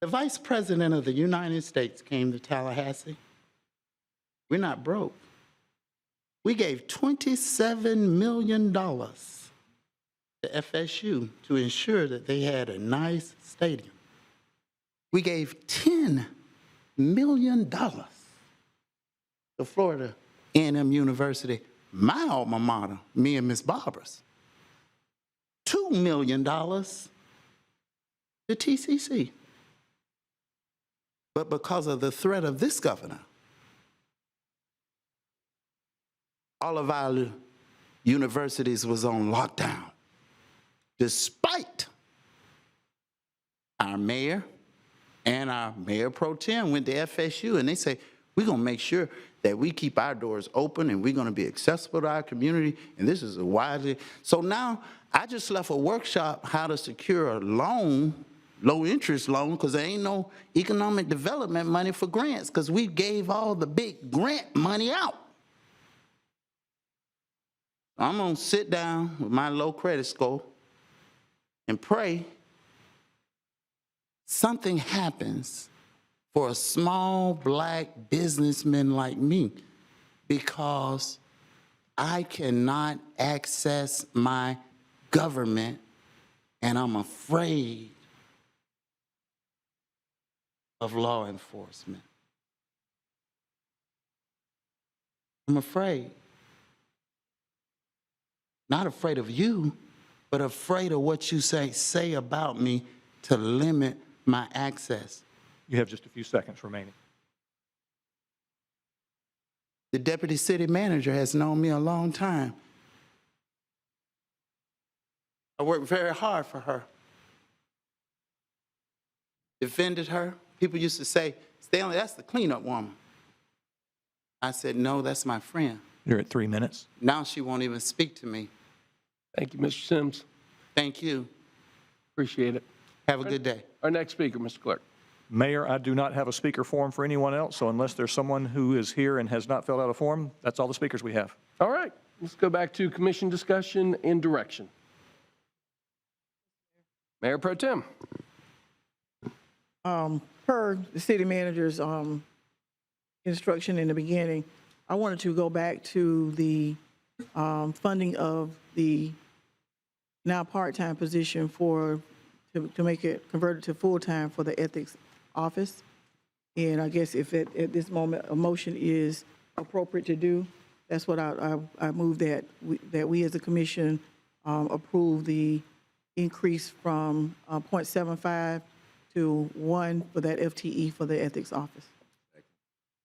The Vice President of the United States came to Tallahassee. We're not broke. We gave $27 million to FSU to ensure that they had a nice stadium. We gave $10 million to Florida A&M University, my alma mater, me and Miss Barbara's. $2 million to TCC. But because of the threat of this governor, all of our universities was on lockdown, despite our mayor and our mayor pro tem went to FSU and they say, we're going to make sure that we keep our doors open and we're going to be accessible to our community, and this is a widely. So now I just left a workshop how to secure a loan, low interest loan, because there ain't no economic development money for grants because we gave all the big grant money out. I'm going to sit down with my low credit score and pray something happens for a small black businessman like me, because I cannot access my government and I'm afraid of law enforcement. I'm afraid. Not afraid of you, but afraid of what you say about me to limit my access. You have just a few seconds remaining. The deputy city manager has known me a long time. I worked very hard for her. Defended her. People used to say, Stanley, that's the cleanup woman. I said, no, that's my friend. You're at 3 minutes. Now she won't even speak to me. Thank you, Mr. Sims. Thank you. Appreciate it. Have a good day. Our next speaker, Mr. Clerk. Mayor, I do not have a speaker form for anyone else, so unless there's someone who is here and has not filled out a form, that's all the speakers we have. All right, let's go back to commission discussion and direction. Mayor Pro Tem. Per the city manager's instruction in the beginning, I wanted to go back to the funding of the now part-time position to make it converted to full-time for the ethics office. And I guess if at this moment a motion is appropriate to do, that's what I move that we as a commission approve the increase from 0.75 to 1 for that FTE for the ethics office.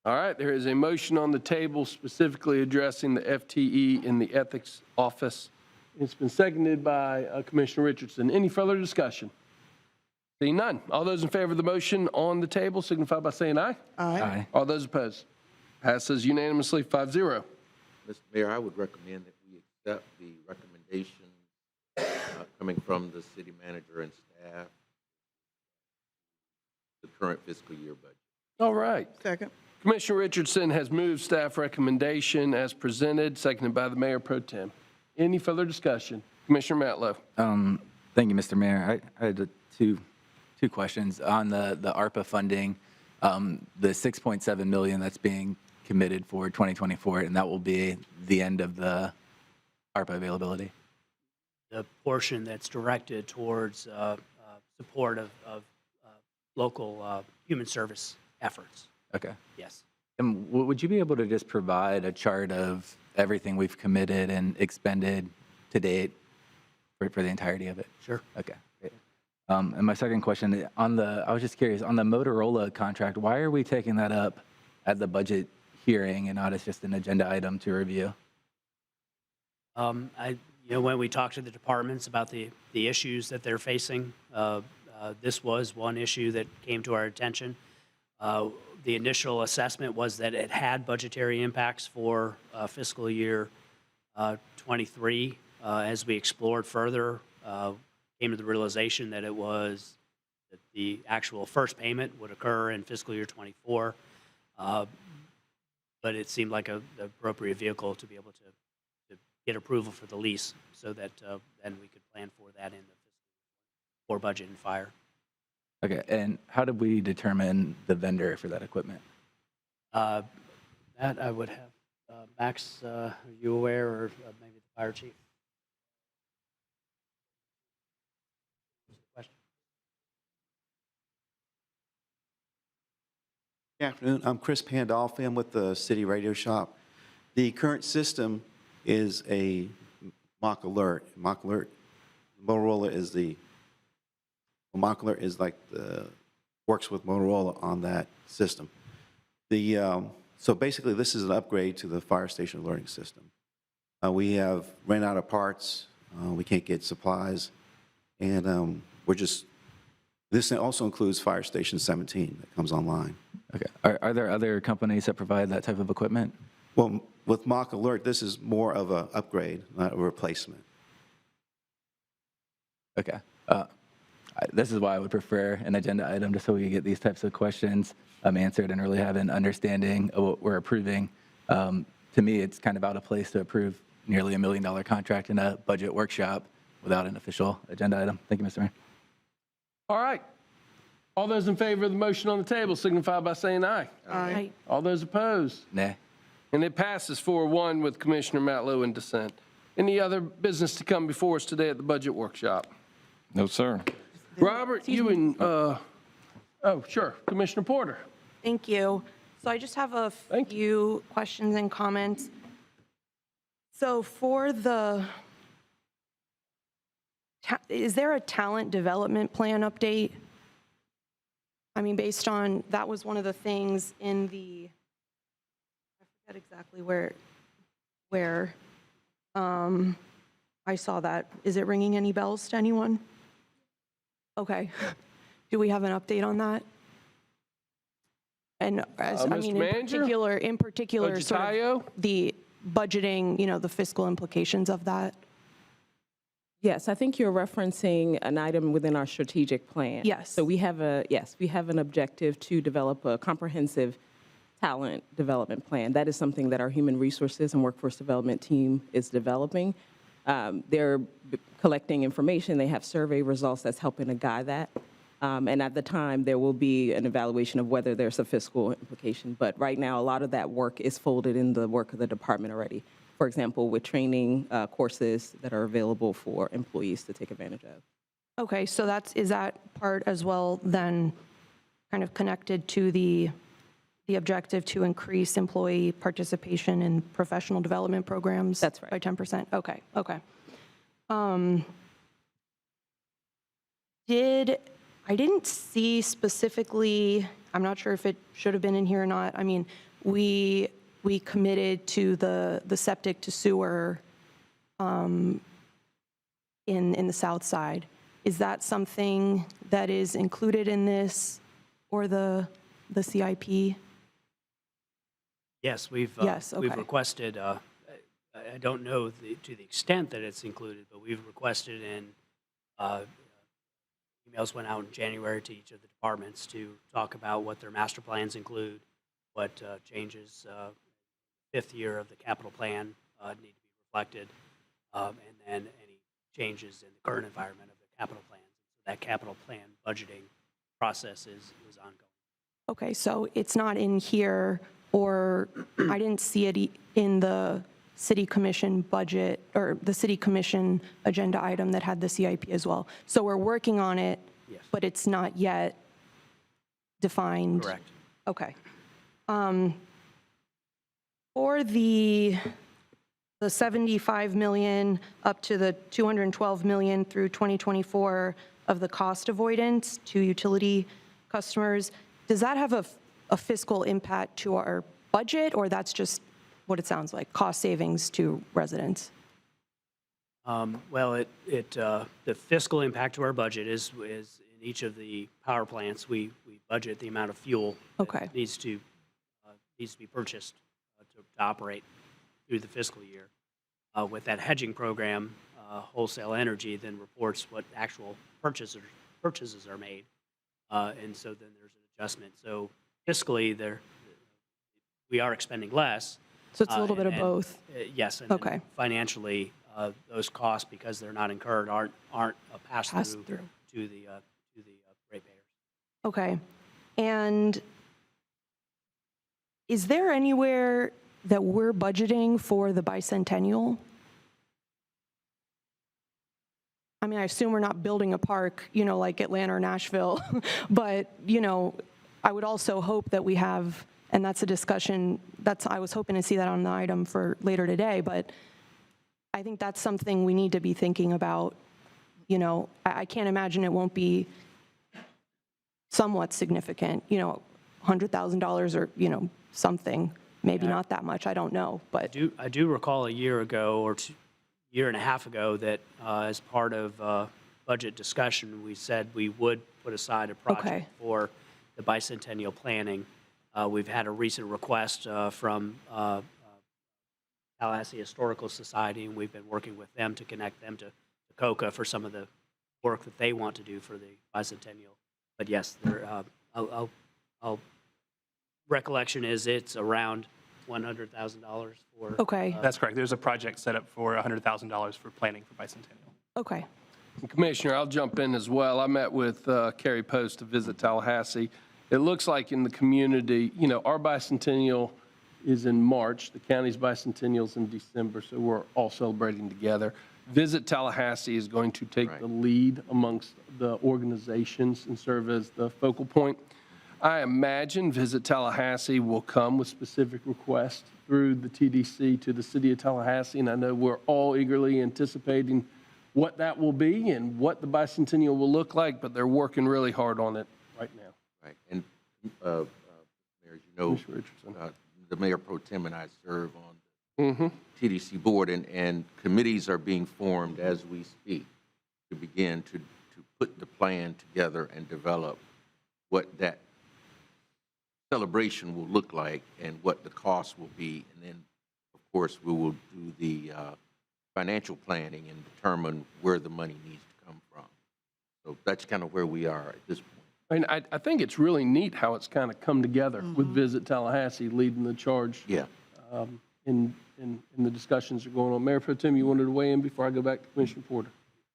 All right, there is a motion on the table specifically addressing the FTE in the ethics office. It's been seconded by Commissioner Richardson. Any further discussion? Seeing none. All those in favor of the motion on the table signify by saying aye. Aye. All those opposed? Passes unanimously 5-0. Mr. Mayor, I would recommend that we accept the recommendation coming from the city manager and staff, the current fiscal year budget. All right. Second. Commissioner Richardson has moved staff recommendation as presented, seconded by the Mayor Pro Tem. Any further discussion? Commissioner Matlow. Thank you, Mr. Mayor. I had two questions on the ARPA funding, the $6.7 million that's being committed for 2024, and that will be the end of the ARPA availability. The portion that's directed towards support of local human service efforts. Okay. Yes. And would you be able to just provide a chart of everything we've committed and expended to date for the entirety of it? Sure. Okay. Great. And my second question, I was just curious, on the Motorola contract, why are we taking that up at the budget hearing and not as just an agenda item to review? When we talked to the departments about the issues that they're facing, this was one issue that came to our attention. The initial assessment was that it had budgetary impacts for fiscal year 23. As we explored further, came to the realization that that the actual first payment would occur in fiscal year 24. But it seemed like an appropriate vehicle to be able to get approval for the lease so that then we could plan for that in the fiscal for budget and fire. Okay, and how did we determine the vendor for that equipment? That I would have Max, are you aware, or maybe the fire chief? Question? Good afternoon. I'm Chris Pandolfi. I'm with the City Radio Shop. The current system is a mock alert. Mock alert, Motorola is the, mock alert is like the, works with Motorola on that system. So basically, this is an upgrade to the fire station alerting system. We have ran out of parts. We can't get supplies. And this also includes Fire Station 17 that comes online. Okay. Are there other companies that provide that type of equipment? Well, with Mock Alert, this is more of an upgrade, not a replacement. Okay. This is why I would prefer an agenda item, just so we can get these types of questions answered and really have an understanding of what we're approving. To me, it's kind of out of place to approve nearly $1 million contract in a budget workshop without an official agenda item. Thank you, Mr. Mayor. All right. All those in favor of the motion on the table signify by saying aye. Aye. All those opposed? Nay. And it passes 4-1 with Commissioner Matlow in dissent. Any other business to come before us today at the budget workshop? No, sir. Robert, you and, oh, sure, Commissioner Porter. Thank you. So I just have a Thank few questions and comments. So for the, is there a talent development plan update? I mean, based on, that was one of the things in the, I forget exactly where I saw that. Is it ringing any bells to anyone? Okay. Do we have an update on that? And as, I Mr. mean, Manager? in particular, sort of Budgetario? the budgeting, the fiscal implications of that. Yes, I think you're referencing an item within our strategic plan. Yes. So we have an objective to develop a comprehensive talent development plan. That is something that our human resources and workforce development team is developing. They're collecting information. They have survey results that's helping to guide that. And at the time, there will be an evaluation of whether there's a fiscal implication. But right now, a lot of that work is folded in the work of the department already. For example, with training courses that are available for employees to take advantage of. Okay, so is that part as well then kind of connected to the objective to increase employee participation in professional development programs? That's right. By 10%? Okay, okay. I didn't see specifically, I'm not sure if it should have been in here or not. I mean, we committed to the septic to sewer in the south side. Is that something that is included in this or the CIP? Yes, we've okay. requested, I don't know to the extent that it's included, but we've requested, and emails went out in January to each of the departments to talk about what their master plans include, what changes fifth year of the capital plan need to be reflected, and then any changes in the current environment of the capital plans. So that capital plan budgeting process is ongoing. Okay, so it's not in here, or I didn't see it in the city commission budget or the city commission agenda item that had the CIP as well. So we're working on it, Yes. but it's not yet defined. Correct. Okay. For the 75 million up to the 212 million through 2024 of the cost avoidance to utility customers, does that have a fiscal impact to our budget, or that's just what it sounds like, cost savings to residents? Well, the fiscal impact to our budget is in each of the power plants, we budget the amount of fuel Okay. that needs to be purchased to operate through the fiscal year. With that hedging program, Wholesale Energy then reports what actual purchases are made, and so then there's an adjustment. So fiscally, we are expending less. So it's a little bit of both. Yes. And Okay. then financially, those costs, because they're not incurred, aren't a pass-through to the ratepayers. Okay. And is there anywhere that we're budgeting for the bicentennial? I mean, I assume we're not building a park, like Atlanta or Nashville, but, I would also hope that we have, and that's a discussion, I was hoping to see that on the item for later today, but I think that's something we need to be thinking about. I can't imagine it won't be somewhat significant, $100,000 or, something, maybe not that much, I don't know, but. I do recall a year ago or year and a half ago that as part of budget discussion, we said we would put aside a project Okay. for the bicentennial planning. We've had a recent request from Tallahassee Historical Society, and we've been working with them to connect them to COCA for some of the work that they want to do for the bicentennial. But yes, recollection is it's around $100,000 for. Okay, That's correct. There's a project set up for $100,000 for planning for bicentennial. okay. Commissioner, I'll jump in as well. I met with Carrie Post to visit Tallahassee. It looks like in the community, our bicentennial is in March. The county's bicentennial is in December, so we're all celebrating together. Visit Tallahassee is going to take the lead amongst the organizations and serve as the focal point. I imagine Visit Tallahassee will come with specific requests through the TDC to the City of Tallahassee, and I know we're all eagerly anticipating what that will be and what the bicentennial will look like, but they're working really hard on it right now. Right, and Mayor, as you know, Commissioner Richardson. the Mayor Pro Tem and I serve on the TDC board, and committees are being formed as we speak to begin to put the plan together and develop what that celebration will look like and what the cost will be. And then, of course, we will do the financial planning and determine where the money needs to come from. So that's kind of where we are at this point. I mean, I think it's really neat how it's kind of come together with Visit Tallahassee leading the charge. Yeah. In the discussions that are going on. Mayor Pro Tem, you wanted to weigh in before I go back to Commissioner Porter?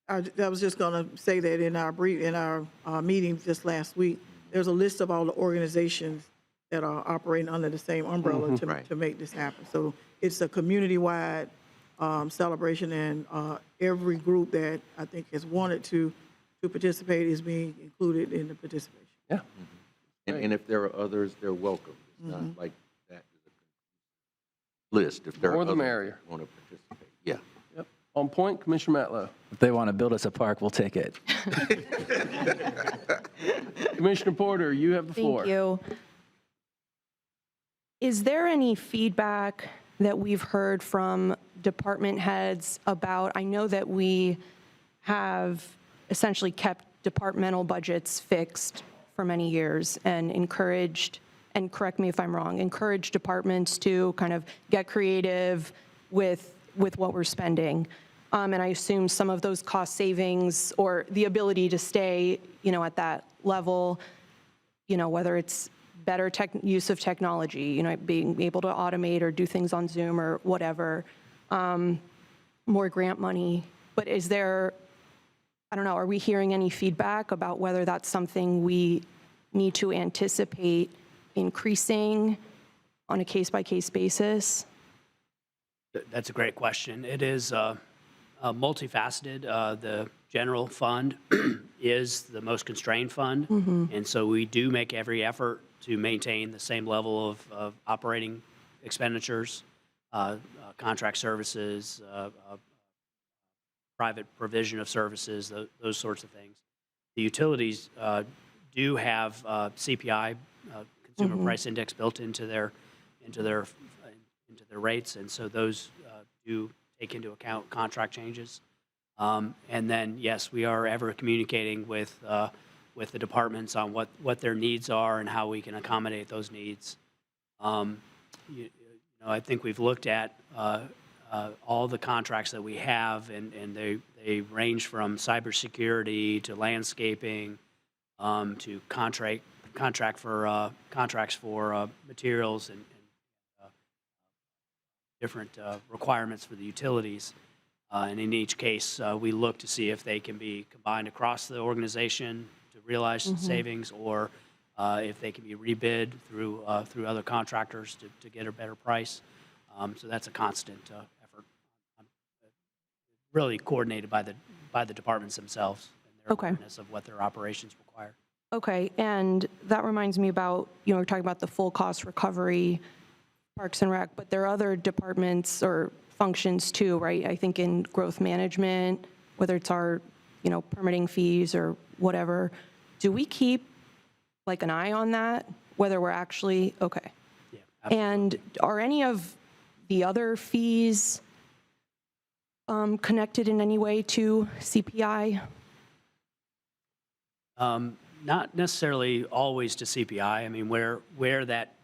I was just going to say that in our meeting just last week, there's a list of all the organizations that are operating under the same umbrella to make this happen. So it's a community-wide celebration, and every group that I think has wanted to participate is being included in the participation. Yeah. And if there are others, they're welcome. It's not like that is a list. If there More are the others merrier. who want to participate, yeah. Yep. On point, Commissioner Matlow. If they want to build us a park, we'll take it. Commissioner Porter, you have the floor. Thank you. Is there any feedback that we've heard from department heads about, I know that we have essentially kept departmental budgets fixed for many years and encouraged, and correct me if I'm wrong, encouraged departments to kind of get creative with what we're spending. And I assume some of those cost savings or the ability to stay, at that level, whether it's better use of technology, being able to automate or do things on Zoom or whatever, more grant money. But is there, I don't know, are we hearing any feedback about whether that's something we need to anticipate increasing on a case-by-case basis? That's a great question. It is multifaceted. The general fund is the most constrained fund, and so we do make every effort to maintain the same level of operating expenditures, contract services, private provision of services, those sorts of things. The utilities do have CPI, consumer price index, built into their rates, and so those do take into account contract changes. And then, yes, we are ever communicating with the departments on what their needs are and how we can accommodate those needs. I think we've looked at all the contracts that we have, and they range from cybersecurity to landscaping to contracts for materials and different requirements for the utilities. And in each case, we look to see if they can be combined across the organization to realize savings, or if they can be rebid through other contractors to get a better price. So that's a constant effort, really coordinated by the departments themselves and their Okay. awareness of what their operations require. Okay, and that reminds me about, we're talking about the full cost recovery, Parks and Rec, but there are other departments or functions too, right? I think in growth management, whether it's our, permitting fees or whatever. Do we keep like an eye on that, whether we're actually, okay. Yeah, absolutely. And are any of the other fees connected in any way to CPI? Not necessarily always to CPI. I mean, where that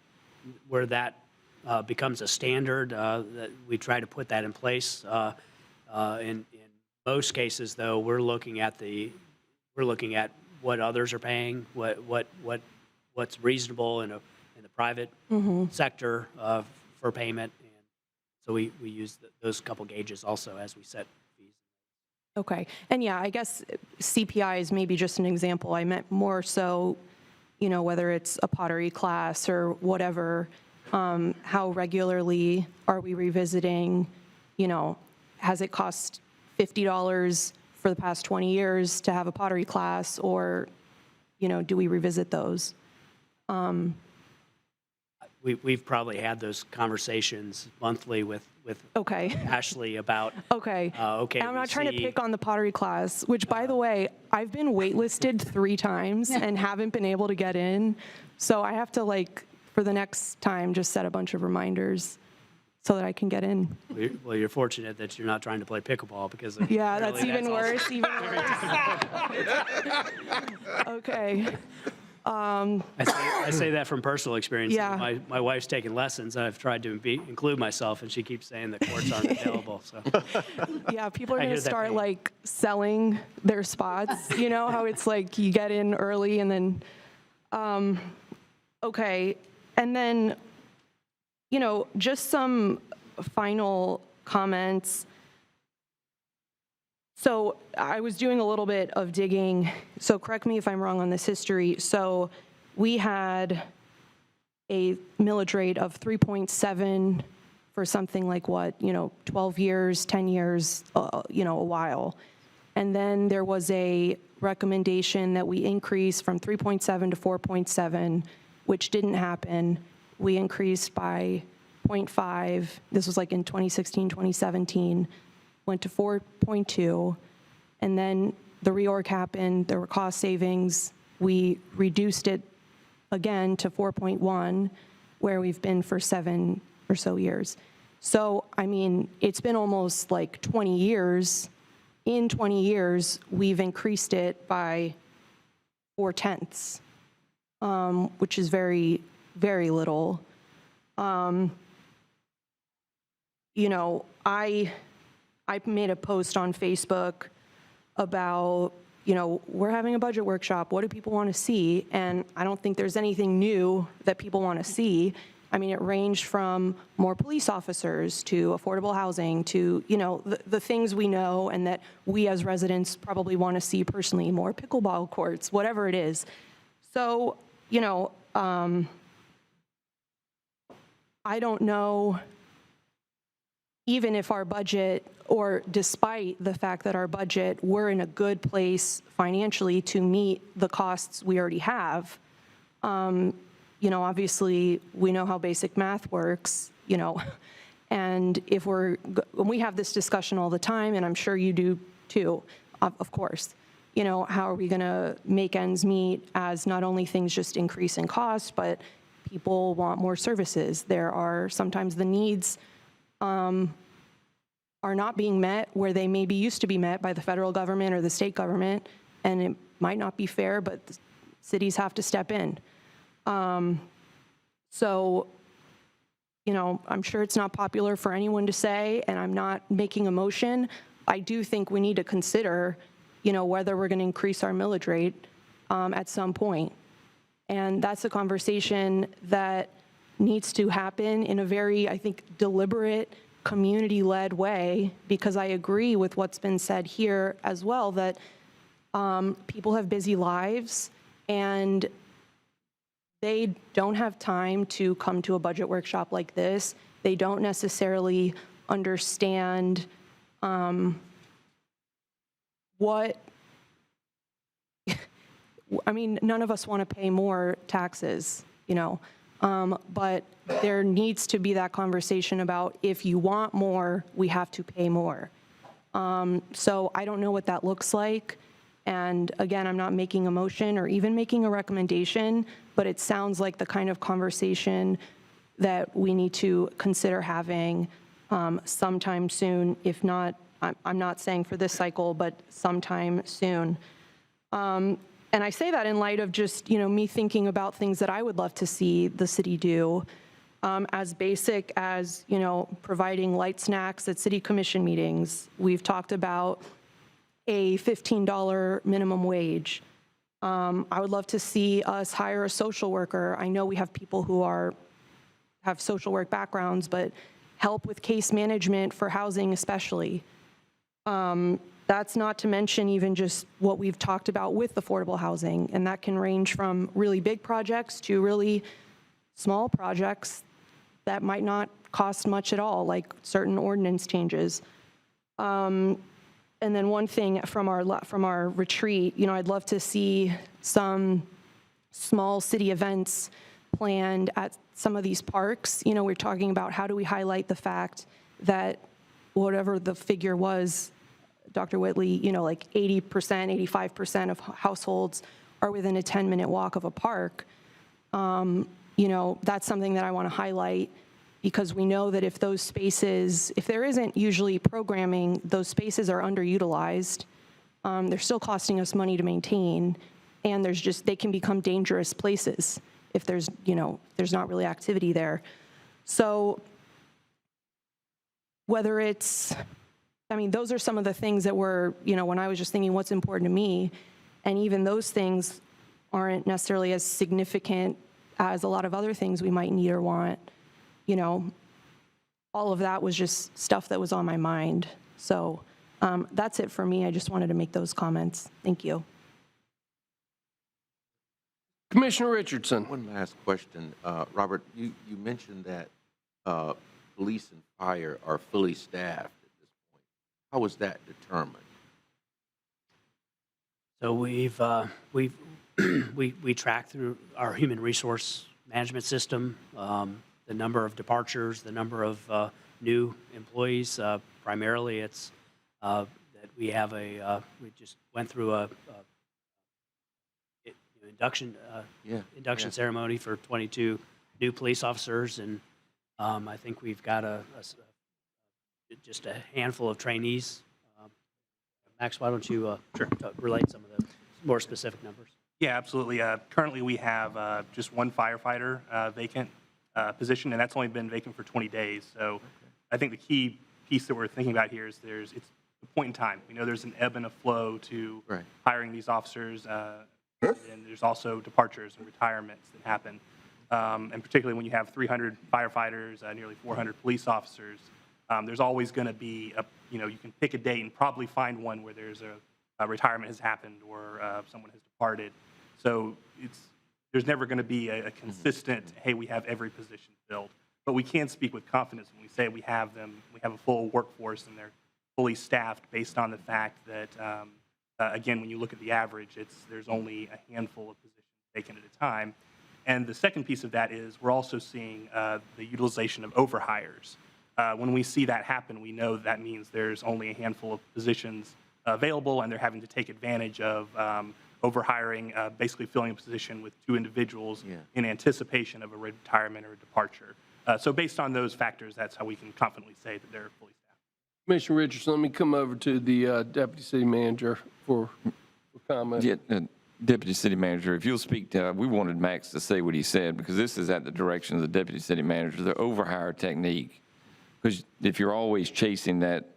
becomes a standard, that we try to put that in place. In most cases, though, we're looking at what others are paying, what's reasonable in the private sector for payment, and so we use those couple gauges also as we set fees. Okay, and yeah, I guess CPI is maybe just an example. I meant more so, whether it's a pottery class or whatever, how regularly are we revisiting, has it cost $50 for the past 20 years to have a pottery class, or, do we revisit those? We've probably had those conversations monthly with Okay. Ashley about, Okay. okay, And I'm we not trying to see- pick on the pottery class, which, by the way, I've been waitlisted 3 times and haven't been able to get in. So I have to, for the next time, just set a bunch of reminders so that I can get in. Well, you're fortunate that you're not trying to play pickleball because Yeah, that's apparently even also- worse, even worse. Okay. I say that from personal experience. Yeah. My wife's taken lessons, and I've tried to include myself, and she keeps saying the courts aren't available. So Yeah, people are I going hear to that start pain. selling their spots. You know how it's you get in early and then, okay. And then, just some final comments. So I was doing a little bit of digging. So correct me if I'm wrong on this history. So we had a millage rate of 3.7 for something like 12 years, 10 years, a while. And then there was a recommendation that we increase from 3.7 to 4.7, which didn't happen. We increased by 0.5. This was in 2016, 2017, went to 4.2. And then the reorg happened. There were cost savings. We reduced it again to 4.1, where we've been for 7 or so years. So, I mean, it's been almost 20 years. In 20 years, we've increased it by 0.4, which is very, very little. I made a post on Facebook about, we're having a budget workshop. What do people want to see? And I don't think there's anything new that people want to see. I mean, it ranged from more police officers to affordable housing to, the things we know and that we as residents probably want to see personally, more pickleball courts, whatever it is. So, I don't know, even if our budget, or despite the fact that our budget, we're in a good place financially to meet the costs we already have. Obviously, we know how basic math works, and when we have this discussion all the time, and I'm sure you do too, of course, how are we going to make ends meet as not only things just increase in cost, but people want more services. There are sometimes the needs are not being met where they maybe used to be met by the federal government or the state government, and it might not be fair, but the cities have to step in. So, I'm sure it's not popular for anyone to say, and I'm not making a motion. I do think we need to consider, whether we're going to increase our millage rate at some point. And that's a conversation that needs to happen in a very, I think, deliberate, community-led way, because I agree with what's been said here as well, that people have busy lives and they don't have time to come to a budget workshop like this They don't necessarily understand what, I mean, none of us want to pay more taxes, you know, but there needs to be that conversation about if you want more, we have to pay more. So I don't know what that looks like. And again, I'm not making a motion or even making a recommendation, but it sounds like the kind of conversation that we need to consider having sometime soon, if not, I'm not saying for this cycle, but sometime soon. And I say that in light of just, you know, me thinking about things that I would love to see the city do, as basic as, you know, providing light snacks at city commission meetings. We've talked about a $15 minimum wage. I would love to see us hire a social worker. I know we have people who have social work backgrounds, but help with case management for housing especially. That's not to mention even just what we've talked about with affordable housing, and that can range from really big projects to really small projects that might not cost much at all, like certain ordinance changes. And then one thing from our retreat, you know, I'd love to see some small city events planned at some of these parks. You know, we're talking about how do we highlight the fact that whatever the figure was, Dr. Whitley, you know, like 80%, 85% of households are within a 10-minute walk of a park. You know, that's something that I want to highlight because we know that if those spaces, if there isn't usually programming, those spaces are underutilized. They're still costing us money to maintain, and they can become dangerous places if there's, you know, there's not really activity there. So whether it's, I mean, those are some of the things that were, you know, when I was just thinking what's important to me, and even those things aren't necessarily as significant as a lot of other things we might need or want. You know, all of that was just stuff that was on my mind. So that's it for me. I just wanted to make those comments. Thank you. Commissioner Richardson. One last question. Robert, you mentioned that police and fire are fully staffed at this point. How was that determined? So we track through our human resource management system, the number of departures, the number of new employees. Primarily, it's that we have we just went through a induction ceremony for 22 new police officers, and I think we've got just a handful of trainees. Max, why don't you relate some of the more specific numbers? Yeah, absolutely. Currently, we have just one firefighter vacant position, and that's only been vacant for 20 days. So I think the key piece that we're thinking about here is it's a point in time. We know there's an ebb and a flow to hiring these officers, and there's also departures and retirements that happen. And particularly when you have 300 firefighters, nearly 400 police officers, there's always going to be you can pick a date and probably find one where there's a retirement has happened or someone has departed. So there's never going to be a consistent, hey, we have every position filled. But we can speak with confidence when we say we have a full workforce and they're fully staffed based on the fact that, again, when you look at the average, there's only a handful of positions taken at a time. And the second piece of that is we're also seeing the utilization of overhires. When we see that happen, we know that means there's only a handful of positions available, and they're having to take advantage of overhiring, basically filling a position with two individuals in anticipation of a retirement or a departure. So based on those factors, that's how we can confidently say that they're fully staffed. Commissioner Richardson, let me come over to the Deputy City Manager for comment. Yeah, Deputy City Manager, if you'll speak to, we wanted Max to say what he said because this is at the direction of the Deputy City Manager, the overhire technique. Because if you're always chasing that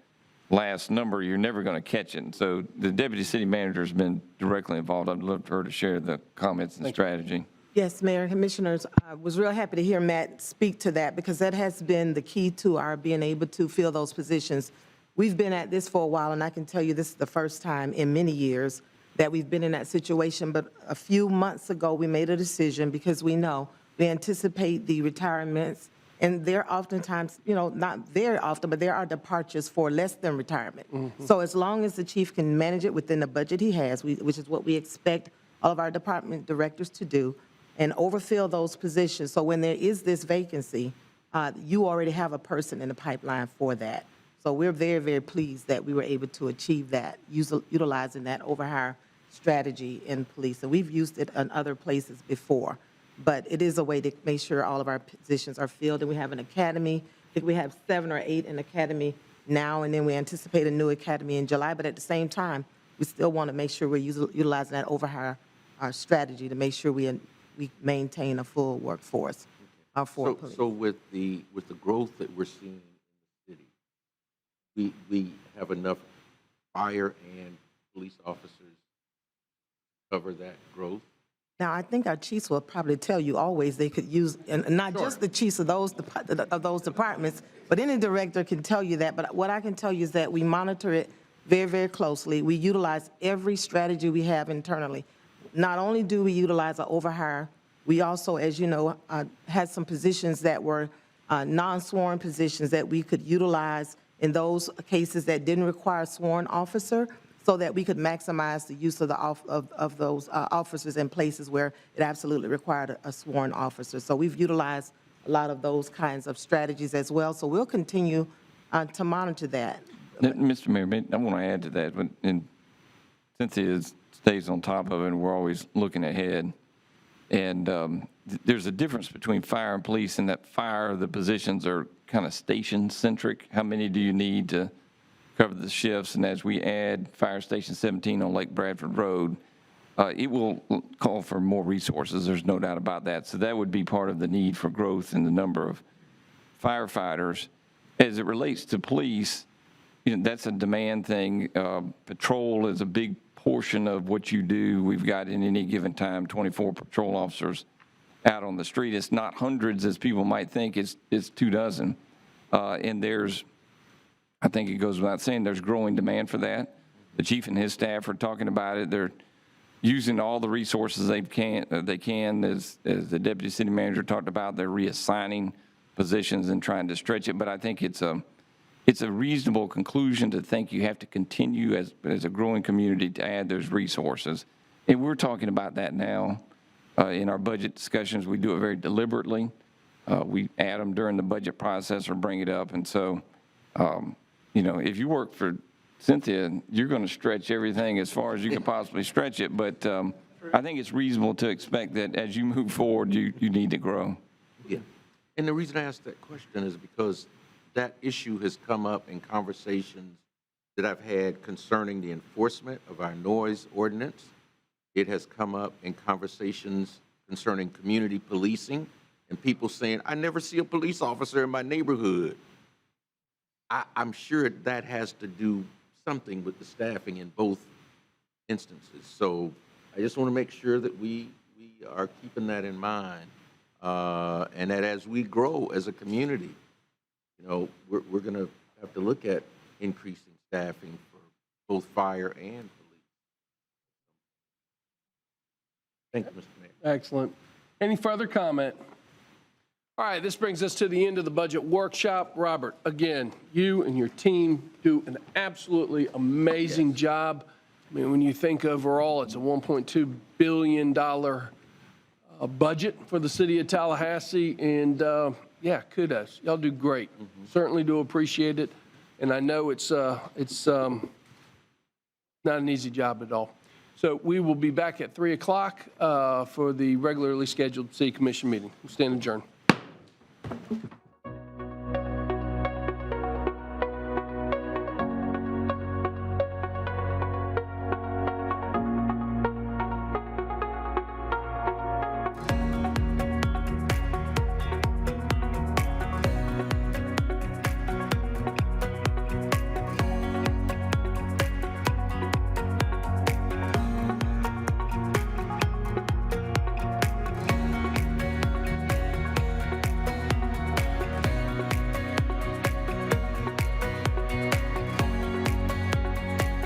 last number, you're never going to catch it. So the Deputy City Manager has been directly involved. I'd love for her to share the comments and strategy. Yes, Mayor and Commissioners, I was real happy to hear Matt speak to that because that has been the key to our being able to fill those positions. We've been at this for a while, and I can tell you this is the first time in many years that we've been in that situation. But a few months ago, we made a decision because we anticipate the retirements And there oftentimes, not very often, but there are departures for less than retirement. So as long as the chief can manage it within the budget he has, which is what we expect all of our department directors to do, and overfill those positions. So when there is this vacancy, you already have a person in the pipeline for that. So we're very, very pleased that we were able to achieve that, utilizing that overhire strategy in police. And we've used it in other places before, but it is a way to make sure all of our positions are filled. And we have an academy. I think we have 7 or 8 in academy now, and then we anticipate a new academy in July. But at the same time, we still want to make sure we're utilizing that overhire strategy to make sure we maintain a full workforce for police. So with the growth that we're seeing in the city, we have enough fire and police officers to cover that growth? Now, I think our chiefs will probably tell you always they could use, and not just the chiefs of those departments, but any director can tell you that. But what I can tell you is that we monitor it very, very closely. We utilize every strategy we have internally. Not only do we utilize an overhire, we also, as you know, had some positions that were non-sworn positions that we could utilize in those cases that didn't require a sworn officer, so that we could maximize the use of those officers in places where it absolutely required a sworn officer. So we've utilized a lot of those kinds of strategies as well. So we'll continue to monitor that. Mr. Mayor, I want to add to that. And Cynthia stays on top of it, and we're always looking ahead. And there's a difference between fire and police in that fire, the positions are kind of station-centric. How many do you need to cover the shifts? And as we add Fire Station 17 on Lake Bradford Road, it will call for more resources. There's no doubt about that. So that would be part of the need for growth in the number of firefighters. As it relates to police, that's a demand thing. Patrol is a big portion of what you do. We've got in any given time 24 patrol officers out on the street. It's not hundreds as people might think. It's 24. And there's, I think it goes without saying, there's growing demand for that. The chief and his staff are talking about it. They're using all the resources they can, as the deputy city manager talked about. They're reassigning positions and trying to stretch it. But I think it's a reasonable conclusion to think you have to continue as a growing community to add those resources. And we're talking about that now in our budget discussions. We do it very deliberately. We add them during the budget process or bring it up. And so, if you work for Cynthia, you're going to stretch everything as far as you can possibly stretch it. But I think it's reasonable to expect that as you move forward, you need to grow. Yeah. And the reason I asked that question is because that issue has come up in conversations that I've had concerning the enforcement of our noise ordinance. It has come up in conversations concerning community policing and people saying, I never see a police officer in my neighborhood. I'm sure that has to do something with the staffing in both instances. So I just want to make sure that we are keeping that in mind, and that as we grow as a community, we're going to have to look at increasing staffing for both fire and police. Thank you, Mr. Mayor. Excellent. Any further comment? All right, this brings us to the end of the budget workshop. Robert, again, you and your team do an absolutely amazing job. I mean, when you think overall, it's a $1.2 billion budget for the city of Tallahassee, and yeah, kudos. Y'all do great. Certainly do appreciate it, and I know it's not an easy job at all. So we will be back at 3 o'clock for the regularly scheduled city commission meeting. We'll stand adjourned.